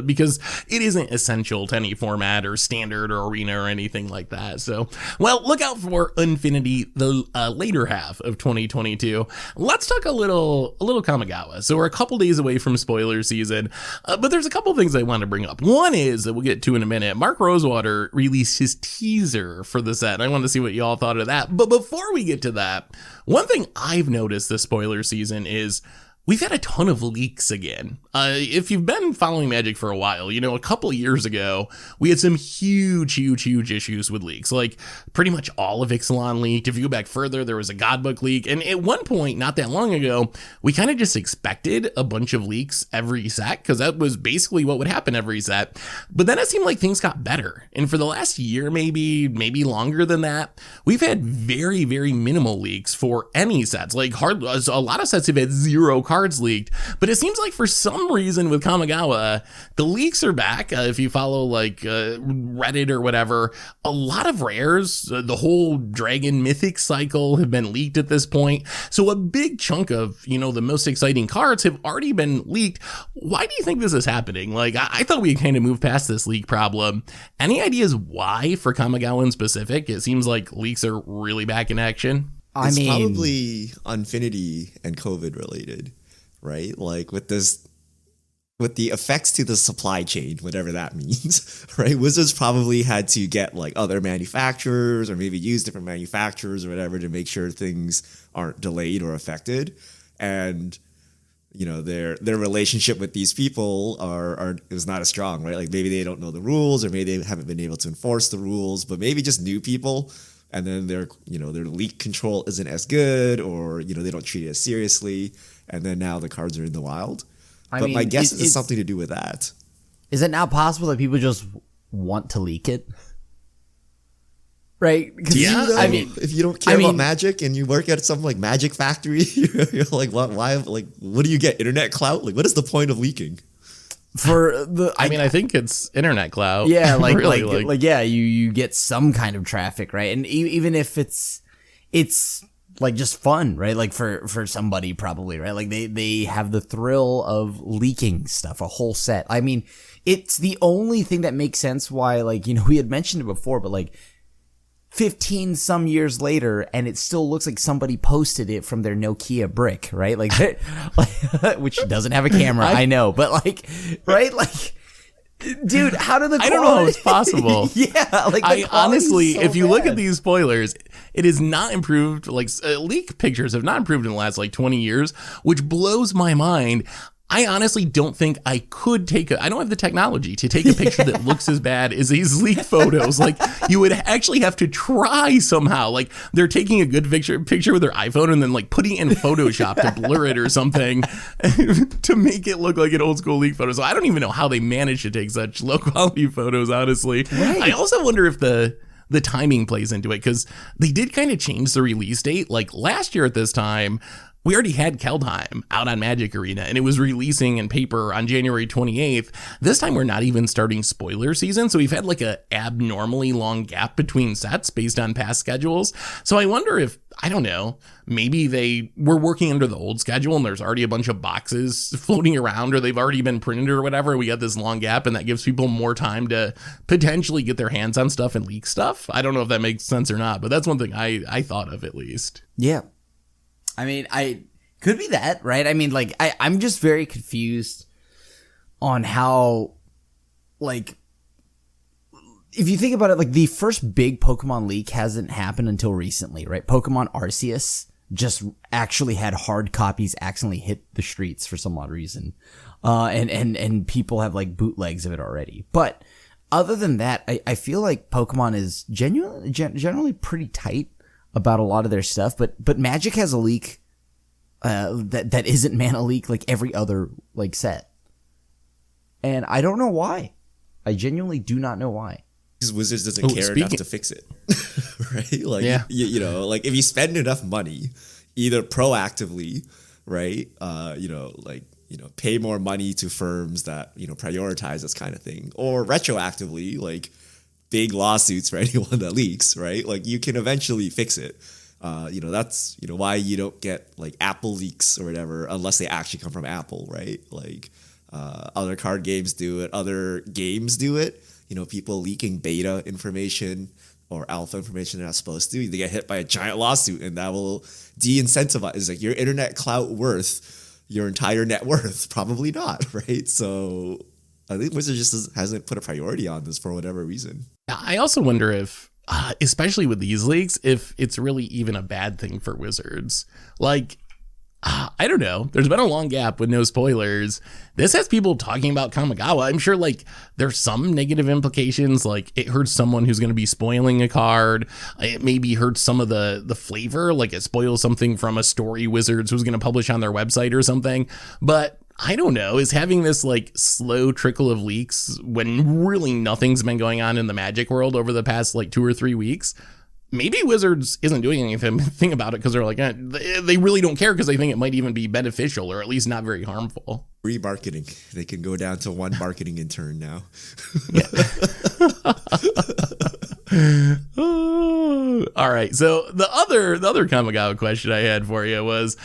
because it isn't essential to any format or standard or arena or anything like that. So, well, look out for Infinity the later half of 2022. Let's talk a little Kamigawa. So we're a couple days away from spoiler season, but there's a couple things I want to bring up. One is that we'll get to in a minute. Mark Rosewater released his teaser for the set. I want to see what y'all thought of that. But before we get to that, one thing I've noticed this spoiler season is we've had a ton of leaks again. If you've been following Magic for a while, a couple of years ago, we had some huge issues with leaks. Like pretty much all of Ixalan leaked. If you go back further, there was a Godbook leak. And at one point, not that long ago, we kind of just expected a bunch of leaks every set because that was basically what would happen every set. But then it seemed like things got better. And for the last year, maybe longer than that, we've had very, very minimal leaks for any sets. Like a lot of sets have had 0 cards leaked. But it seems like for some reason with Kamigawa, the leaks are back. If you follow like Reddit or whatever, a lot of rares, the whole Dragon Mythic cycle have been leaked at this point. So a big chunk of, the most exciting cards have already been leaked. Why do you think this is happening? Like, I thought we kind of moved past this leak problem. Any ideas why for Kamigawa in specific? It seems like leaks are really back in action. It's probably Infinity and COVID related, right? Like with the effects to the supply chain, whatever that means, right? Wizards probably had to get like other manufacturers or maybe use different manufacturers or whatever to make sure things aren't delayed or affected. And, their relationship with these people is not as strong, right? Like maybe they don't know the rules or maybe they haven't been able to enforce the rules, but maybe just new people. And then their leak control isn't as good or, they don't treat it as seriously. And then now the cards are in the wild. But my guess is something to do with that. Is it now possible that people just want to leak it. Right? Yeah, I mean, if you don't care about magic and you work at some like magic factory, you're like, what? Why? Like, what do you get? Internet clout? Like, what is the point of leaking? I think it's internet clout. Yeah, really, yeah, you get some kind of traffic, right? And even if it's like just fun, right? Like for somebody probably, right? Like they have the thrill of leaking stuff, a whole set. I mean, it's the only thing that makes sense why, like, we had mentioned it before, but like 15 some years later, and it still looks like somebody posted it from their Nokia brick, right? Like, which doesn't have a camera, I know, but like, right? Like, dude, how did the I don't know how it's possible. Yeah, like I honestly, so if you look bad. at these spoilers, it is not improved. Like leak pictures have not improved in the last like 20 years, which blows my mind. I honestly don't think I could I don't have the technology to take a picture that looks as bad as these leaked photos. Like, you would actually have to try somehow. Like, they're taking a good picture with their iPhone and then like putting it in Photoshop to blur it or something to make it look like an old school leak photo. So I don't even know how they managed to take such low quality photos, honestly. Right. I also wonder if the timing plays into it, because they did kind of change the release date. Like last year at this time, we already had Keldheim out on Magic Arena, and it was releasing in paper on January 28th. This time, we're not even starting spoiler season, so we've had like a abnormally long gap between sets based on past schedules. So I wonder if, I don't know, maybe they were working under the old schedule and there's already a bunch of boxes floating around, or they've already been printed or whatever. We got this long gap, and that gives people more time to potentially get their hands on stuff and leak stuff. I don't know if that makes sense or not, but that's one thing I thought of at least. Yeah. I mean, could be that, right? I mean, like, I'm just very confused on how, like, if you think about it, like, the first big Pokemon leak hasn't happened until recently, right? Pokemon Arceus just actually had hard copies accidentally hit the streets for some odd reason. And people have, like, bootlegs of it already. But other than that, I feel like Pokemon is generally pretty tight about a lot of their stuff, but Magic has a leak that isn't Mana Leak like every other like set, and I don't know why. I genuinely do not know why. Because Wizards doesn't care enough to fix it, right? Like, yeah. Like if you spend enough money, either proactively, right, pay more money to firms that prioritize this kind of thing, or retroactively, like big lawsuits for anyone that leaks, right? Like, you can eventually fix it. That's why you don't get like Apple leaks or whatever unless they actually come from Apple, right? Like other card games do it, other games do it. People leaking beta information or alpha information they're not supposed to, they get hit by a giant lawsuit, and that will de-incentivize like your internet clout worth your entire net worth. Probably not, right? So I think Wizards just hasn't put a priority on this for whatever reason. I also wonder if, especially with these leaks, if it's really even a bad thing for Wizards. Like, I don't know. There's been a long gap with no spoilers. This has people talking about Kamigawa. I'm sure like there's some negative implications. Like, it hurts someone who's going to be spoiling a card. It maybe hurts some of the flavor. Like, it spoils something from a story Wizards was going to publish on their website or something. But I don't know, is having this like slow trickle of leaks when really nothing's been going on in the Magic world over the past like 2 or 3 weeks. Maybe Wizards isn't doing anything about it because they're like, they really don't care, because they think it might even be beneficial or at least not very harmful. Remarketing. They can go down to one marketing intern now. All right. So the other Kamigawa question I had for you was,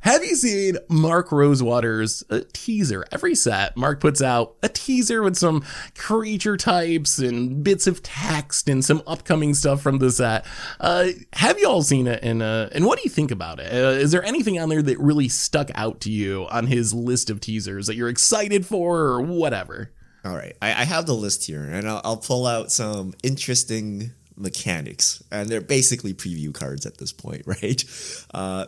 have you seen Mark Rosewater's teaser? Every set, Mark puts out a teaser with some creature types and bits of text and some upcoming stuff from the set. Have you all seen it? And what do you think about it? Is there anything on there that really stuck out to you on his list of teasers that you're excited for or whatever? All right. I have the list here, and I'll pull out some interesting mechanics, and they're basically preview cards at this point, right?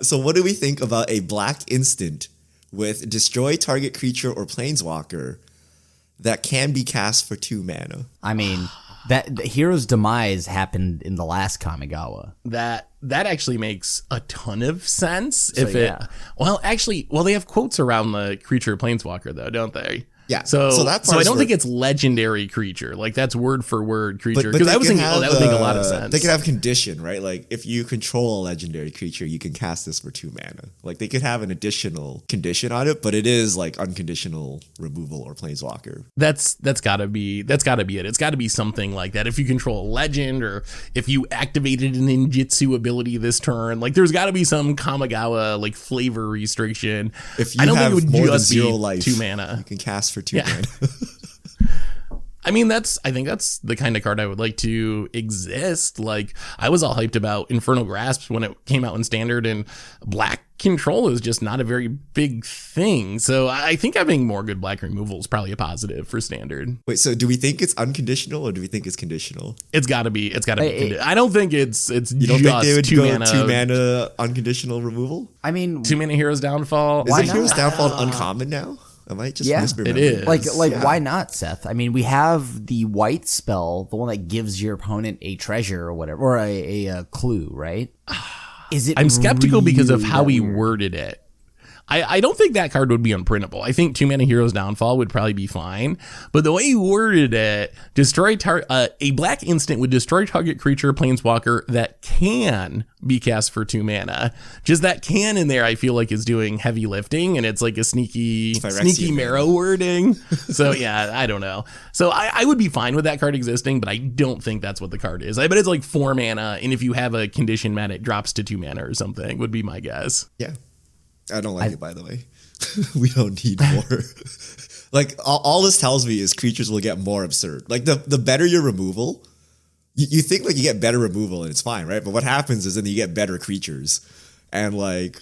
So what do we think about a black instant with destroy target creature or planeswalker that can be cast for 2 mana? I mean, that the hero's demise happened in the last Kamigawa. That actually makes a ton of sense. So, they have quotes around the creature planeswalker though, don't they? Yeah. So that I part's don't where- think it's legendary creature. Like that's word for word creature. But Because they I was can thinking, that would make a lot of sense. They could have condition, right? Like if you control a legendary creature, you can cast this for 2 mana. Like they could have an additional condition on it, but it is like unconditional removal or planeswalker. That's gotta be it. It's gotta be something like that. If you control a legend, or if you activated an ninjutsu ability this turn, like there's gotta be some Kamigawa like flavor restriction. If you I don't have think it would more than just 0 be life, 2 mana. you can cast for 2 mana. I mean, I think that's the kind of card I would like to exist. Like, I was all hyped about Infernal Grasp when it came out in Standard, and black control is just not a very big thing. So I think having more good black removal is probably a positive for Standard. Wait, so do we think it's unconditional or do we think it's conditional? It's gotta be. I don't think it's You don't think they would just go 2 mana. 2 mana unconditional removal? I mean, 2 mana Hero's Downfall. Is it not? Hero's Downfall uncommon now? I might just Yeah, misremember. it is. like Yeah. why not, Seth? I mean, we have the white spell, the one that gives your opponent a treasure or whatever, or a clue, right? Is it? I'm skeptical because of really how that he weird? worded it. I don't think that card would be unprintable. I think 2 mana Hero's Downfall would probably be fine. But the way he worded it, a black instant would destroy target creature, planeswalker that can be cast for 2 mana. Just that can in there, I feel like is doing heavy lifting, and it's like a sneaky Phyrexian Maro wording. So yeah, I don't know. So I would be fine with that card existing, but I don't think that's what the card is. I bet it's like 4 mana, and if you have a condition mana, it drops to 2 mana or something, would be my guess. Yeah. I don't like it, by the way. We don't need more. Like, all this tells me is creatures will get more absurd. Like, the better your removal, you think, like, you get better removal and it's fine, right? But what happens is then you get better creatures. And, like,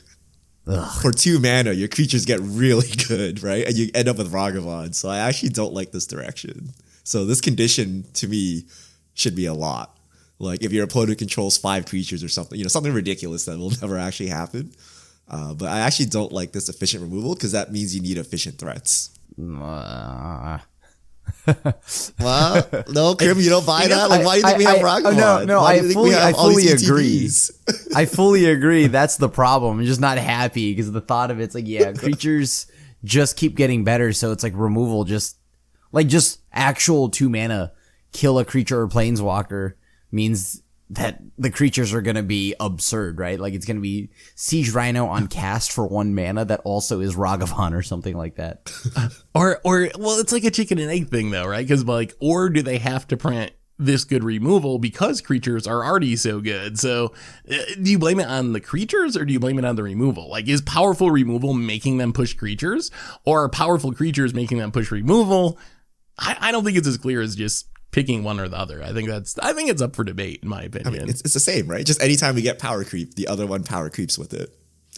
for 2 mana, your creatures get really good, right? And you end up with Ragavan. So I actually don't like this direction. So this condition, to me, should be a lot. Like, if your opponent controls 5 creatures or something, something ridiculous that will never actually happen. But I actually don't like this efficient removal because that means you need efficient threats. Well, no, Krim, you don't buy that? Like, why do you think we have Ragavan? No, Why do you think we have all fully these agree. ETBs? I fully agree. That's the problem. I'm just not happy because the thought of it's like, yeah, creatures just keep getting better. So it's like removal, just actual 2 mana kill a creature or planeswalker means that the creatures are going to be absurd, right? Like it's going to be Siege Rhino on cast for 1 mana that also is Ragavan or something like that. Or well, it's like a chicken and egg thing though, right? Because or do they have to print this good removal because creatures are already so good? So do you blame it on the creatures or do you blame it on the removal? Like, is powerful removal making them push creatures, or are powerful creatures making them push removal? I don't think it's as clear as just picking one or the other. I think it's up for debate, in my opinion. I mean, it's the same, right? Just anytime we get power creep, the other one power creeps with it.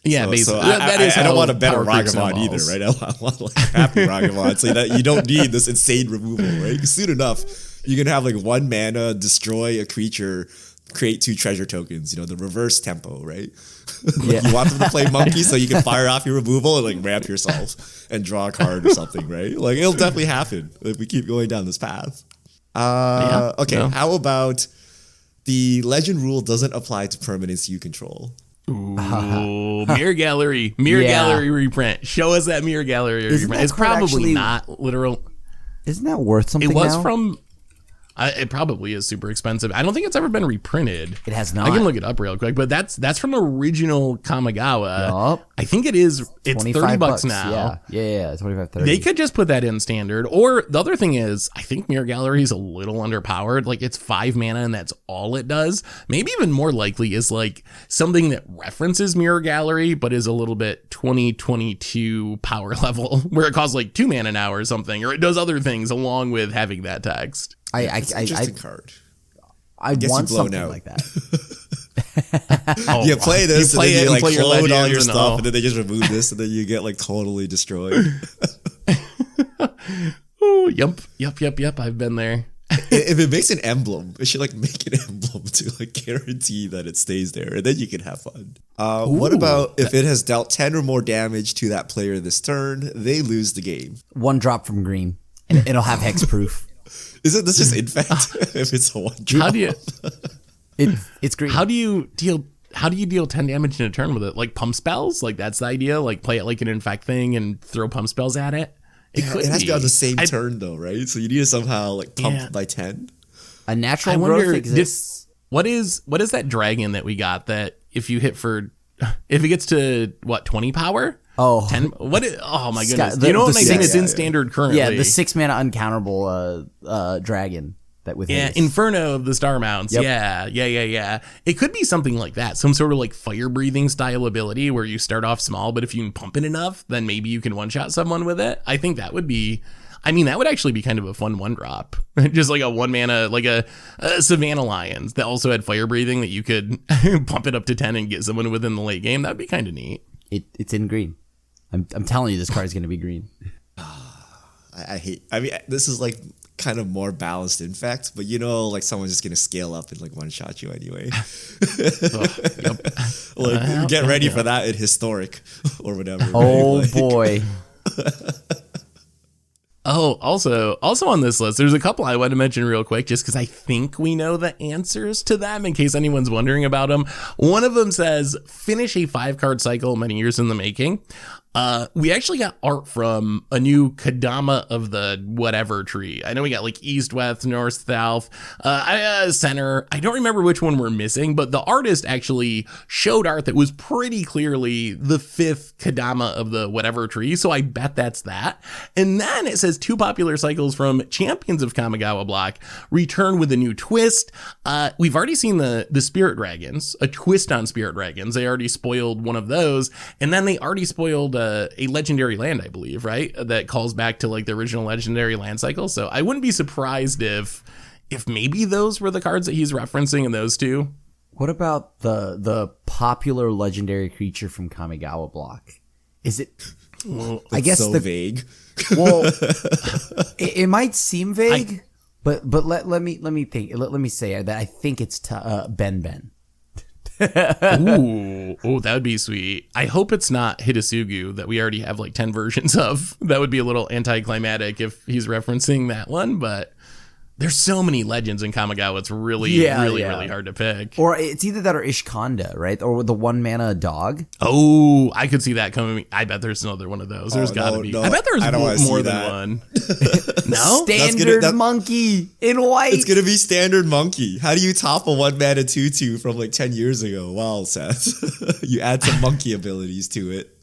Yeah, So basically. I don't want a better power creep Ragavan either, snowballs. right? I want like happy Ragavan, so that you don't need this insane removal, right? 'Cause soon enough, you can have like 1 mana, destroy a creature, create 2 treasure tokens. The reverse tempo, right? Yeah. You want them to play monkey so you can fire off your removal and like ramp yourself and draw a card or something, right? Like it'll definitely happen if we keep going down this path. Okay, how about the legend rule doesn't apply to permanents you control? Ooh, Mirror Gallery. Yeah. Gallery reprint. Show us that Mirror Gallery Isn't reprint. that It's card probably actually- not literal. Isn't that worth something It was now? from... it probably is super expensive. I don't think it's ever been reprinted. It has not. I can look it up real quick, but that's from original Kamigawa. Yup. I think it's $30 now. Yeah, 25, 30. They could just put that in standard. Or the other thing is, I think Mirror Gallery is a little underpowered. Like it's 5 mana and that's all it does. Maybe even more likely is like something that references Mirror Gallery, but is a little bit 2022 power level, where it costs like 2 mana now or something, or it does other things along with having that text. It's an interesting card. I guess want you blow something out. like that. Oh, You play this, you play and then it, you like play your clone all legends your and stuff, all. and then they just remove this, and then you get like totally destroyed. Oh, yep. I've been there. If it makes an emblem, it should like make an emblem to like guarantee that it stays there, and then you can have fun. What about if it has dealt 10 or more damage to that player this turn, they lose the game? 1 drop from green, and it'll have hexproof. Isn't this just infect if it's a 1 drop? How do you It's green. how do you deal 10 damage in a turn with it? Like pump spells? Like that's the idea? Like play it like an infect thing and throw pump spells at it? It Yeah, could it has to be on the be. same turn though, right? So you need to somehow like pump by 10. A I natural wonder, growth exists. what is that dragon that we got that if you hit if it gets to 20 power? Oh. 10, oh my goodness. The- you know what the my thing six- is in standard currently? Yeah, the 6 mana uncountable dragon that with Yeah, haste. Inferno of the Star Mounts. Yep. Yeah. It could be something like that. Some sort of like fire breathing style ability where you start off small, but if you can pump it enough, then maybe you can one shot someone with it. I think that would be. I mean, that would actually be kind of a fun one drop. Just like a 1 mana, like a Savannah Lions that also had fire breathing that you could pump it up to 10 and get someone within the late game. That would be kind of neat. It's in green. I'm telling you, this card is going to be green. I hate. I mean, this is like kind of more balanced in fact, but like someone's just gonna scale up and like one shot you anyway. Like get ready for that in historic or whatever. Oh right? boy. Oh, also on this list, there's a couple I want to mention real quick, just because I think we know the answers to them in case anyone's wondering about them. One of them says, finish a 5-card cycle many years in the making. We actually got art from a new Kadama of the whatever tree. I know we got like east, west, north, south, center. I don't remember which one we're missing, but the artist actually showed art that was pretty clearly the 5th Kadama of the whatever tree. So I bet that's that. And then it says 2 popular cycles from Champions of Kamigawa block return with a new twist. We've already seen the Spirit Dragons, a twist on Spirit Dragons. They already spoiled one of those. And then they already spoiled a legendary land, I believe, right? That calls back to like the original legendary land cycle. So I wouldn't be surprised if maybe those were the cards that he's referencing in those two. What about the popular legendary creature from Kamigawa block? Is it? Well, I guess so vague. Well, it might seem vague, but let me think. Let me say that I think it's Ben. Ooh, that would be sweet. I hope it's not Hidasugu that we already have like 10 versions of. That would be a little anticlimactic if he's referencing that one, but there's so many legends in Kamigawa. It's really hard to pick. Or it's either that or Ishkanda, right? Or the 1 mana dog. Oh, I could see that coming. I bet there's another one of those. There's gotta be. No, I bet there's more than that. one. No? Standard monkey in white. It's gonna be standard monkey. How do you top a 1 mana 2/2 from like 10 years ago? Wow, Seth. You add some monkey abilities to it.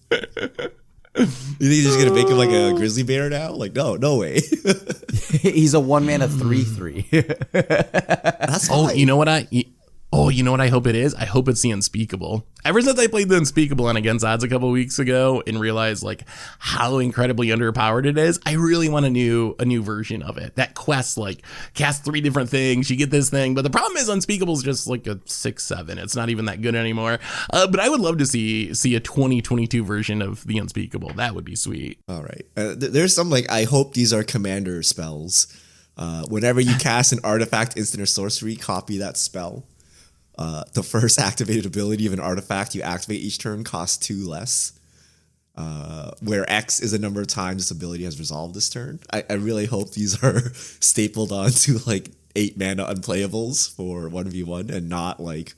You think you're just gonna make him like a grizzly bear now? Like, no way. He's a 1 mana 3/3. That's fine. You know what I hope it is? I hope it's the Unspeakable. Ever since I played the Unspeakable on Against Odds a couple weeks ago and realized like how incredibly underpowered it is, I really want a new version of it. That quest like cast 3 different things, you get this thing, but the problem is Unspeakable is just like a 6/7. It's not even that good anymore. But I would love to see a 2022 version of the Unspeakable. That would be sweet. All right. There's some like I hope these are commander spells. Whenever you cast an artifact, instant, or sorcery, copy that spell. The first activated ability of an artifact you activate each turn costs 2 less. Where X is the number of times this ability has resolved this turn. I really hope these are stapled onto like 8 mana unplayables for 1v1 and not like,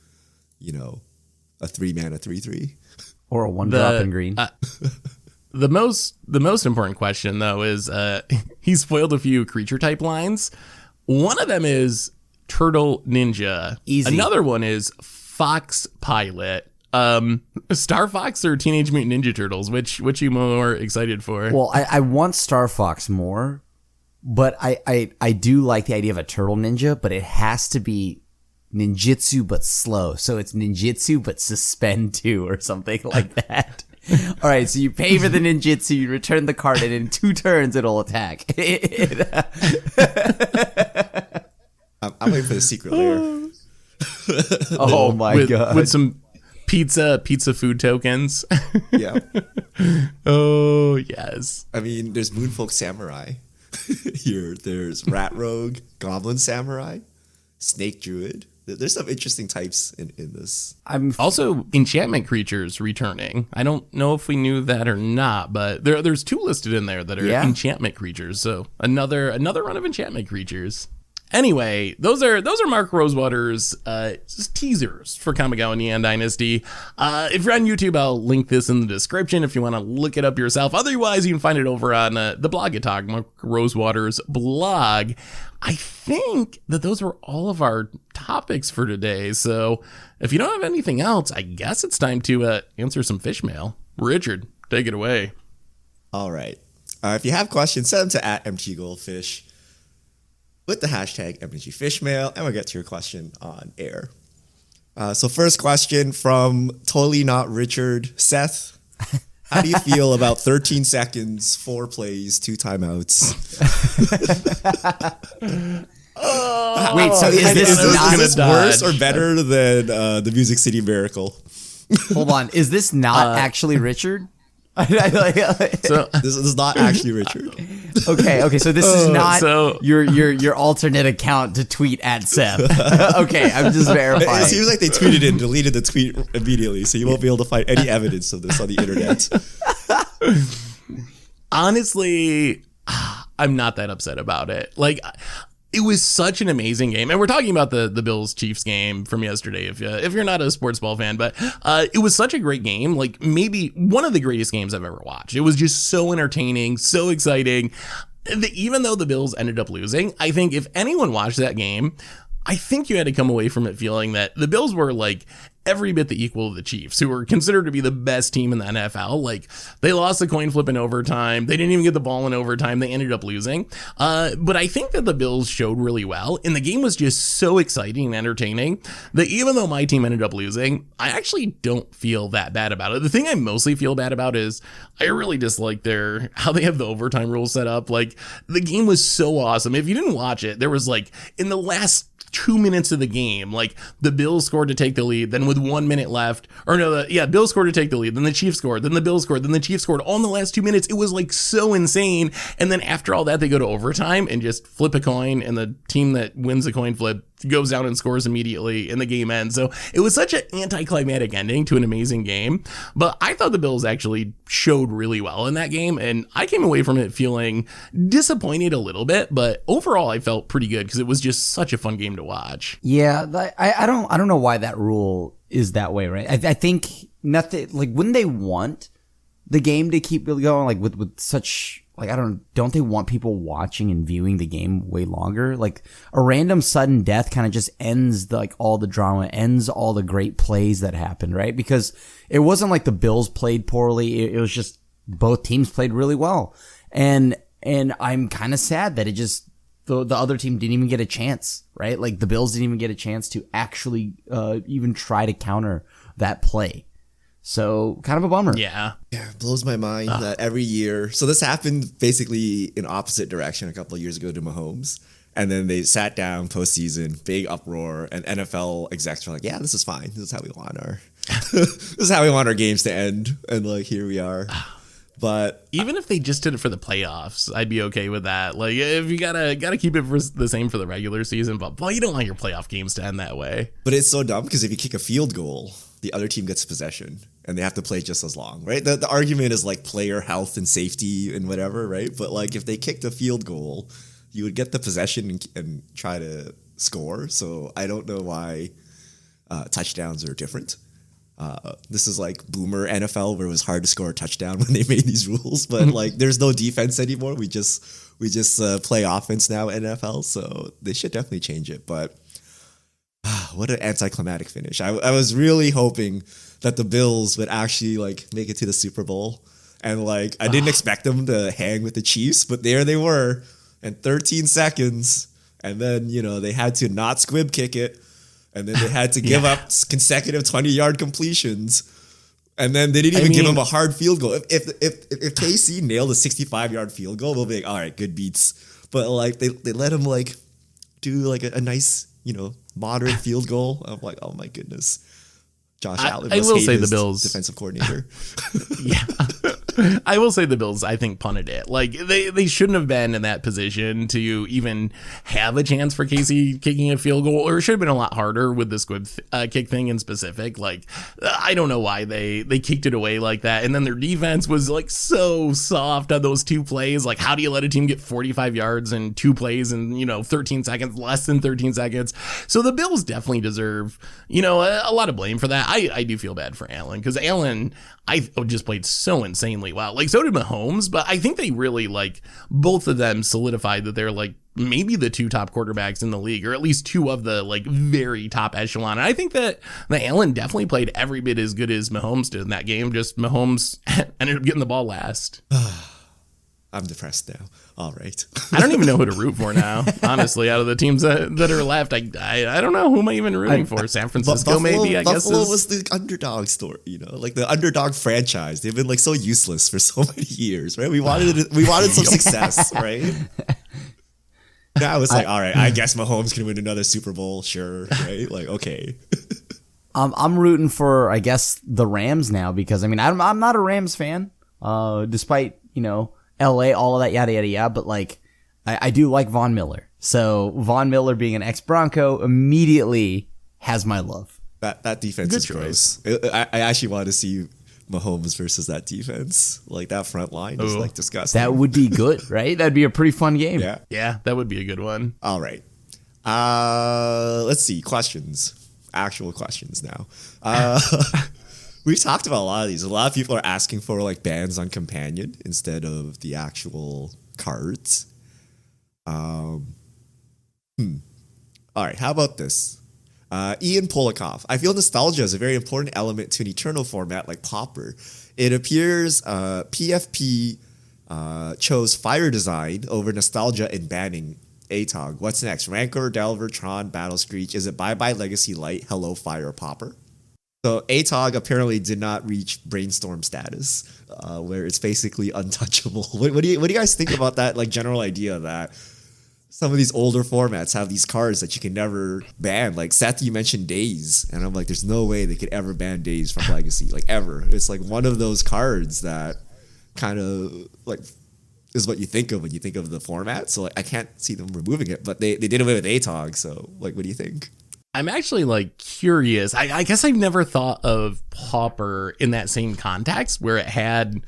a 3 mana 3/3. Or a 1 drop in green. The most important question though is he spoiled a few creature type lines. One of them is Turtle Ninja. Easy. Another one is Fox Pilot. Star Fox or Teenage Mutant Ninja Turtles? Which you more excited for? Well, I want Star Fox more, but I do like the idea of a turtle ninja, but it has to be ninjutsu but slow. So it's ninjutsu but suspend 2 or something like that. All right, so you pay for the ninjutsu, you return the card, and in 2 turns it'll attack. I'm waiting for the secret lair. Oh my god! With some pizza food tokens. Yeah. Oh yes. I mean, there's Moonfolk Samurai. Here, there's Rat Rogue, Goblin Samurai, Snake Druid. There's some interesting types in this. Also, enchantment creatures returning. I don't know if we knew that or not, but there's 2 listed in there that are enchantment creatures. So another run of enchantment creatures. Anyway, those are Mark Rosewater's just teasers for Kamigawa Neon Dynasty. If you're on YouTube, I'll link this in the description if you want to look it up yourself. Otherwise, you can find it over on the blog at Talk, Mark Rosewater's blog. I think that those were all of our topics for today. So if you don't have anything else, I guess it's time to answer some fish mail. Richard, take it away. All right. If you have questions, send them to @MTGoldfish with the hashtag MTGFishmail, and we'll get to your question on air. So first question from Totally Not Richard. Seth, how do you feel about 13 seconds, 4 plays, 2 timeouts? Wait, so is this worse or better than the Music City Miracle? Hold on, is this not actually Richard? So this is not actually Richard. Okay, so this is not your alternate account to tweet at Seth. Okay, I'm just verifying. It seems like they tweeted it and deleted the tweet immediately, so you won't be able to find any evidence of this on the internet. Honestly, I'm not that upset about it. Like, it was such an amazing game, and we're talking about the Bills Chiefs game from yesterday. If you're not a sports ball fan, but it was such a great game. Like, maybe one of the greatest games I've ever watched. It was just so entertaining, so exciting. Even though the Bills ended up losing, I think if anyone watched that game, I think you had to come away from it feeling that the Bills were like every bit the equal of the Chiefs, who were considered to be the best team in the NFL. Like, they lost the coin flip in overtime. They didn't even get the ball in overtime. They ended up losing. But I think that the Bills showed really well, and the game was just so exciting and entertaining that even though my team ended up losing, I actually don't feel that bad about it. The thing I mostly feel bad about is I really dislike how they have the overtime rules set up. Like, the game was so awesome. If you didn't watch it, there was like, in the last 2 minutes of the game, like, the Bills scored to take the lead, then with 1 minute left, Bills scored to take the lead, then the Chiefs scored, then the Bills scored, then the Chiefs scored, all in the last 2 minutes. It was like so insane. And then after all that, they go to overtime and just flip a coin, and the team that wins the coin flip goes down and scores immediately, and the game ends. So it was such an anticlimactic ending to an amazing game. But I thought the Bills actually showed really well in that game, and I came away from it feeling disappointed a little bit, but overall I felt pretty good because it was just such a fun game to watch. Yeah, I don't know why that rule is that way, right? I think nothing, like, wouldn't they want the game to keep going, like, with such, like, don't they want people watching and viewing the game way longer? Like, a random sudden death kind of just ends all the drama, ends all the great plays that happened, right? Because it wasn't like the Bills played poorly. It was just both teams played really well. And I'm kind of sad that it just, the other team didn't even get a chance, right? Like, the Bills didn't even get a chance to actually even try to counter that play. So, kind of a bummer. Yeah, it blows my mind that every year. So this happened basically in opposite direction a couple of years ago to Mahomes. And then they sat down postseason, big uproar, and NFL execs were like, yeah, this is fine. This is how we want our games to end. And like, here we are. But even if they just did it for the playoffs, I'd be okay with that. Like, if you gotta keep it the same for the regular season, but boy, you don't want your playoff games to end that way. But it's so dumb because if you kick a field goal, the other team gets possession and they have to play just as long, right? The argument is like player health and safety and whatever, right? But like, if they kicked a field goal, you would get the possession and try to score. So I don't know why touchdowns are different. This is like boomer NFL where it was hard to score a touchdown when they made these rules, but like, there's no defense anymore. We just play offense now in NFL, so they should definitely change it. But what an anticlimactic finish. I was really hoping that the Bills would actually like make it to the Super Bowl, and like, I didn't expect them to hang with the Chiefs, but there they were in 13 seconds, and then they had to not squib kick it. And then they had to give up consecutive 20-yard completions. And then they didn't even give him a hard field goal. If KC nailed a 65-yard field goal, we'll be like, all right, good beats. But like, they let him like do like a nice, moderate field goal. I'm like, oh my goodness. Josh Allen. I will say the Bills defensive coordinator. Yeah. I will say the Bills, I think, punted it. Like, they shouldn't have been in that position to even have a chance for Casey kicking a field goal, or it should have been a lot harder with the squib kick thing in specific. Like, I don't know why they kicked it away like that. And then their defense was, like, so soft on those 2 plays. Like, how do you let a team get 45 yards in 2 plays in, 13 seconds, less than 13 seconds? So the Bills definitely deserve, a lot of blame for that. I do feel bad for Allen, because Allen, I just played so insanely well. Like, so did Mahomes, but I think they really, like, both of them solidified that they're, like, maybe the 2 top quarterbacks in the league, or at least 2 of the, like, very top echelon. And I think that Allen definitely played every bit as good as Mahomes did in that game. Just Mahomes ended up getting the ball last. I'm depressed now. All right. I don't even know who to root for now, honestly, out of the teams that are left. I don't know who am I even rooting for. San Francisco, maybe, I guess. Buffalo was the underdog story, like the underdog franchise. They've been like so useless for so many years, right? We wanted some success, right? Now it's like, all right, I guess Mahomes can win another Super Bowl, sure, right? Like, okay. I'm rooting for, I guess, the Rams now, because I'm not a Rams fan, despite LA, all of that, yada yada yada. But like, I do like Von Miller. So Von Miller being an ex-Bronco immediately has my love. That defense is gross. I actually want to see Mahomes versus that defense. Like, that front line is like disgusting. That would be good, right? That'd be a pretty fun game. Yeah, that would be a good one. All right. Let's see. Questions. Actual questions now. We've talked about a lot of these. A lot of people are asking for like bans on companion instead of the actual cards. All right, how about this? Ian Polikoff. I feel nostalgia is a very important element to an Eternal format like Pauper. It appears PFP chose Fire Design over nostalgia in banning ATOG. What's next? Rancor, Delver, Tron, Battle Screech. Is it Bye-Bye Legacy Light, Hello Fire, Pauper? So ATOG apparently did not reach brainstorm status, where it's basically untouchable. What do you guys think about that? Like, general idea that some of these older formats have these cards that you can never ban. Like, Seth, you mentioned Days, and I'm like, there's no way they could ever ban Days from Legacy, like ever. It's like one of those cards that kind of like is what you think of when you think of the format. So like, I can't see them removing it, but they did away with ATOG. So like, what do you think? I'm actually like curious. I guess I've never thought of Pauper in that same context where it had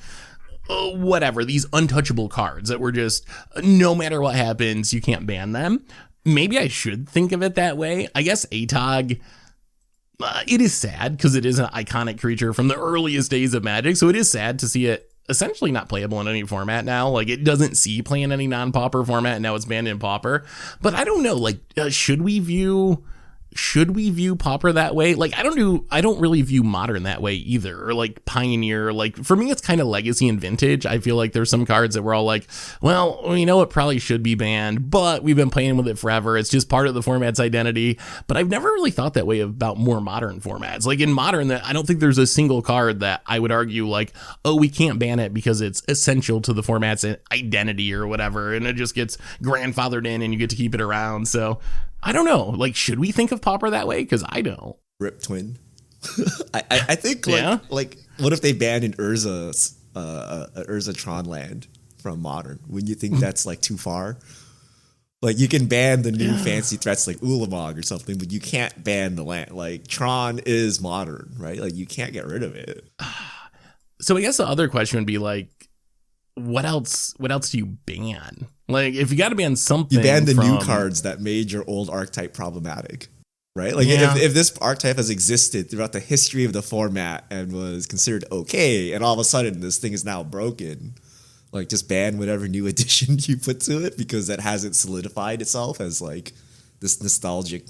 these untouchable cards that were just no matter what happens, you can't ban them. Maybe I should think of it that way. I guess ATOG, it is sad because it is an iconic creature from the earliest days of Magic. So it is sad to see it essentially not playable in any format now. Like, it doesn't see play in any non-Pauper format, and now it's banned in Pauper. But I don't know, like, should we view Pauper that way? Like, I don't really view Modern that way either, or like Pioneer. Like, for me, it's kind of Legacy and Vintage. I feel like there's some cards that we're all like, well, it probably should be banned, but we've been playing with it forever. It's just part of the format's identity. But I've never really thought that way about more Modern formats. Like, in Modern, I don't think there's a single card that I would argue like, oh, we can't ban it because it's essential to the format's identity or whatever, and it just gets grandfathered in and you get to keep it around. So I don't know. Like, should we think of Pauper that way? Because I don't. Rip Twin. I think like what if they banned an Urza Tron land from Modern? Wouldn't you think that's like too far? Like, you can ban the new fancy threats like Ulamog or something, but you can't ban the land. Like, Tron is Modern, right? Like, you can't get rid of it. So I guess the other question would be like, what else do you ban? Like, if you got to ban something, you ban the new cards that made your old archetype problematic, right? Like, if this archetype has existed throughout the history of the format and was considered okay, and all of a sudden this thing is now broken, like, just ban whatever new addition you put to it because that hasn't solidified itself as like this nostalgic,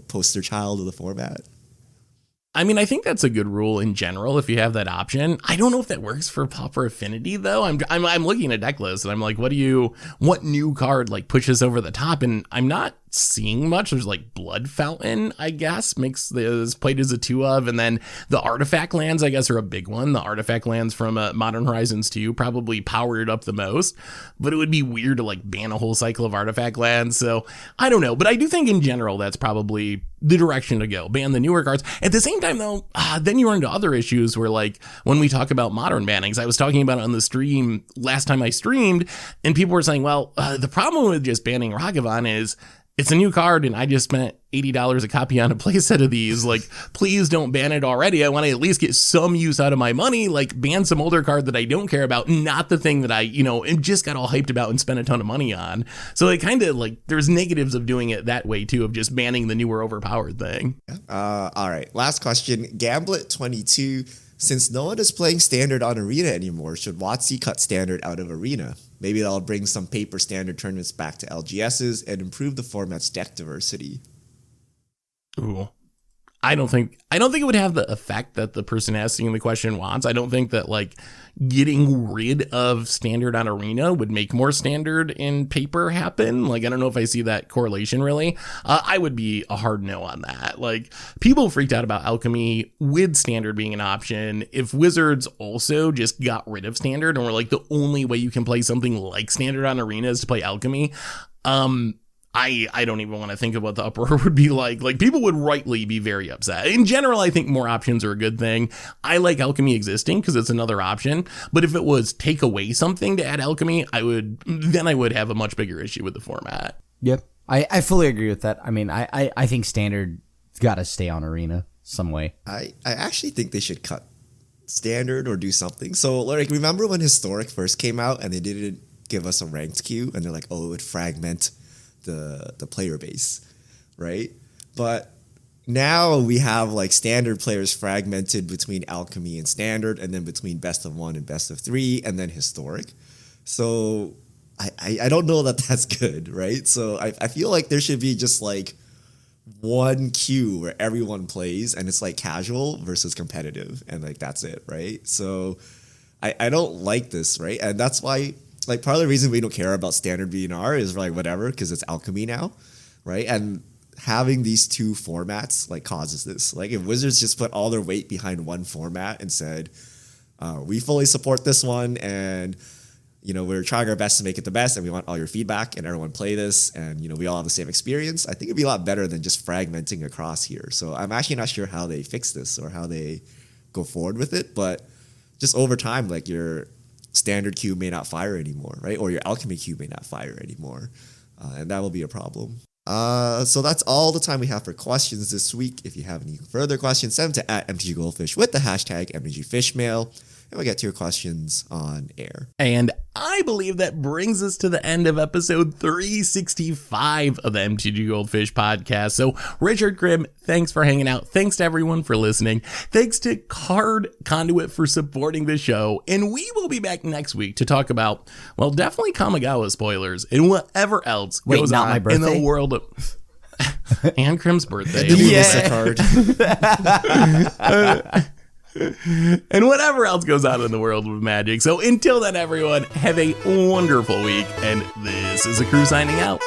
poster child of the format. I mean, I think that's a good rule in general if you have that option. I don't know if that works for Pauper Affinity though. I'm looking at deck lists and I'm like, what new card like pushes over the top? And I'm not seeing much. There's like Blood Fountain, I guess, is played as a 2 of, and then the artifact lands, I guess, are a big one. The artifact lands from Modern Horizons 2 probably powered up the most, but it would be weird to like ban a whole cycle of artifact lands. So I don't know, but I do think in general that's probably the direction to go. Ban the newer cards. At the same time, though, then you run into other issues where, like, when we talk about modern bannings, I was talking about it on the stream last time I streamed, and people were saying, well, the problem with just banning Ragavan is it's a new card, and I just spent $80 a copy on a playset of these. Like, please don't ban it already. I want to at least get some use out of my money. Like, ban some older card that I don't care about, not the thing that I, just got all hyped about and spent a ton of money on. So it kind of like, there's negatives of doing it that way too, of just banning the newer overpowered thing. All right, last question. Gamblet22. Since no one is playing Standard on Arena anymore, should WotC cut Standard out of Arena? Maybe that'll bring some paper Standard tournaments back to LGSs and improve the format's deck diversity. Ooh. I don't think it would have the effect that the person asking the question wants. I don't think that like getting rid of Standard on Arena would make more Standard in paper happen. Like, I don't know if I see that correlation really. I would be a hard no on that. Like, people freaked out about Alchemy with Standard being an option. If Wizards also just got rid of Standard and were like, the only way you can play something like Standard on Arena is to play Alchemy, I don't even want to think of what the uproar would be like. Like, people would rightly be very upset. In general, I think more options are a good thing. I like Alchemy existing because it's another option. But if it was take away something to add Alchemy, I would have a much bigger issue with the format. Yep. I fully agree with that. I mean, I think Standard got to stay on Arena some way. I actually think they should cut Standard or do something. So, like, remember when Historic first came out and they didn't give us a ranked queue? And they're like, oh, it would fragment the player base, right? But now we have like Standard players fragmented between Alchemy and Standard, and then between best of 1 and best of 3, and then Historic. So I don't know that that's good, right? So I feel like there should be just like one queue where everyone plays and it's like casual versus competitive, and like that's it, right? So I don't like this, right? And that's why, like, part of the reason we don't care about Standard BNR is like whatever, because it's Alchemy now, right? And having these two formats like causes this. Like, if Wizards just put all their weight behind one format and said, we fully support this one, and we're trying our best to make it the best, and we want all your feedback, and everyone play this, and we all have the same experience, I think it'd be a lot better than just fragmenting across here. So I'm actually not sure how they fix this or how they go forward with it, but just over time, like, your Standard queue may not fire anymore, right? Or your Alchemy queue may not fire anymore. And that will be a problem. So that's all the time we have for questions this week. If you have any further questions, send them to @MTGGoldfish with the hashtag MTGFishmail, and we'll get to your questions on air. And I believe that brings us to the end of episode 365 of the MTG Goldfish podcast. So, Richard Grimm, thanks for hanging out. Thanks to everyone for listening. Thanks to Card Conduit for supporting the show. And we will be back next week to talk about, well, definitely Kamigawa spoilers and whatever else goes on in the world of... and Grimm's birthday. And whatever else goes on in the world of Magic. So until then, everyone, have a wonderful week. And this is a crew signing out.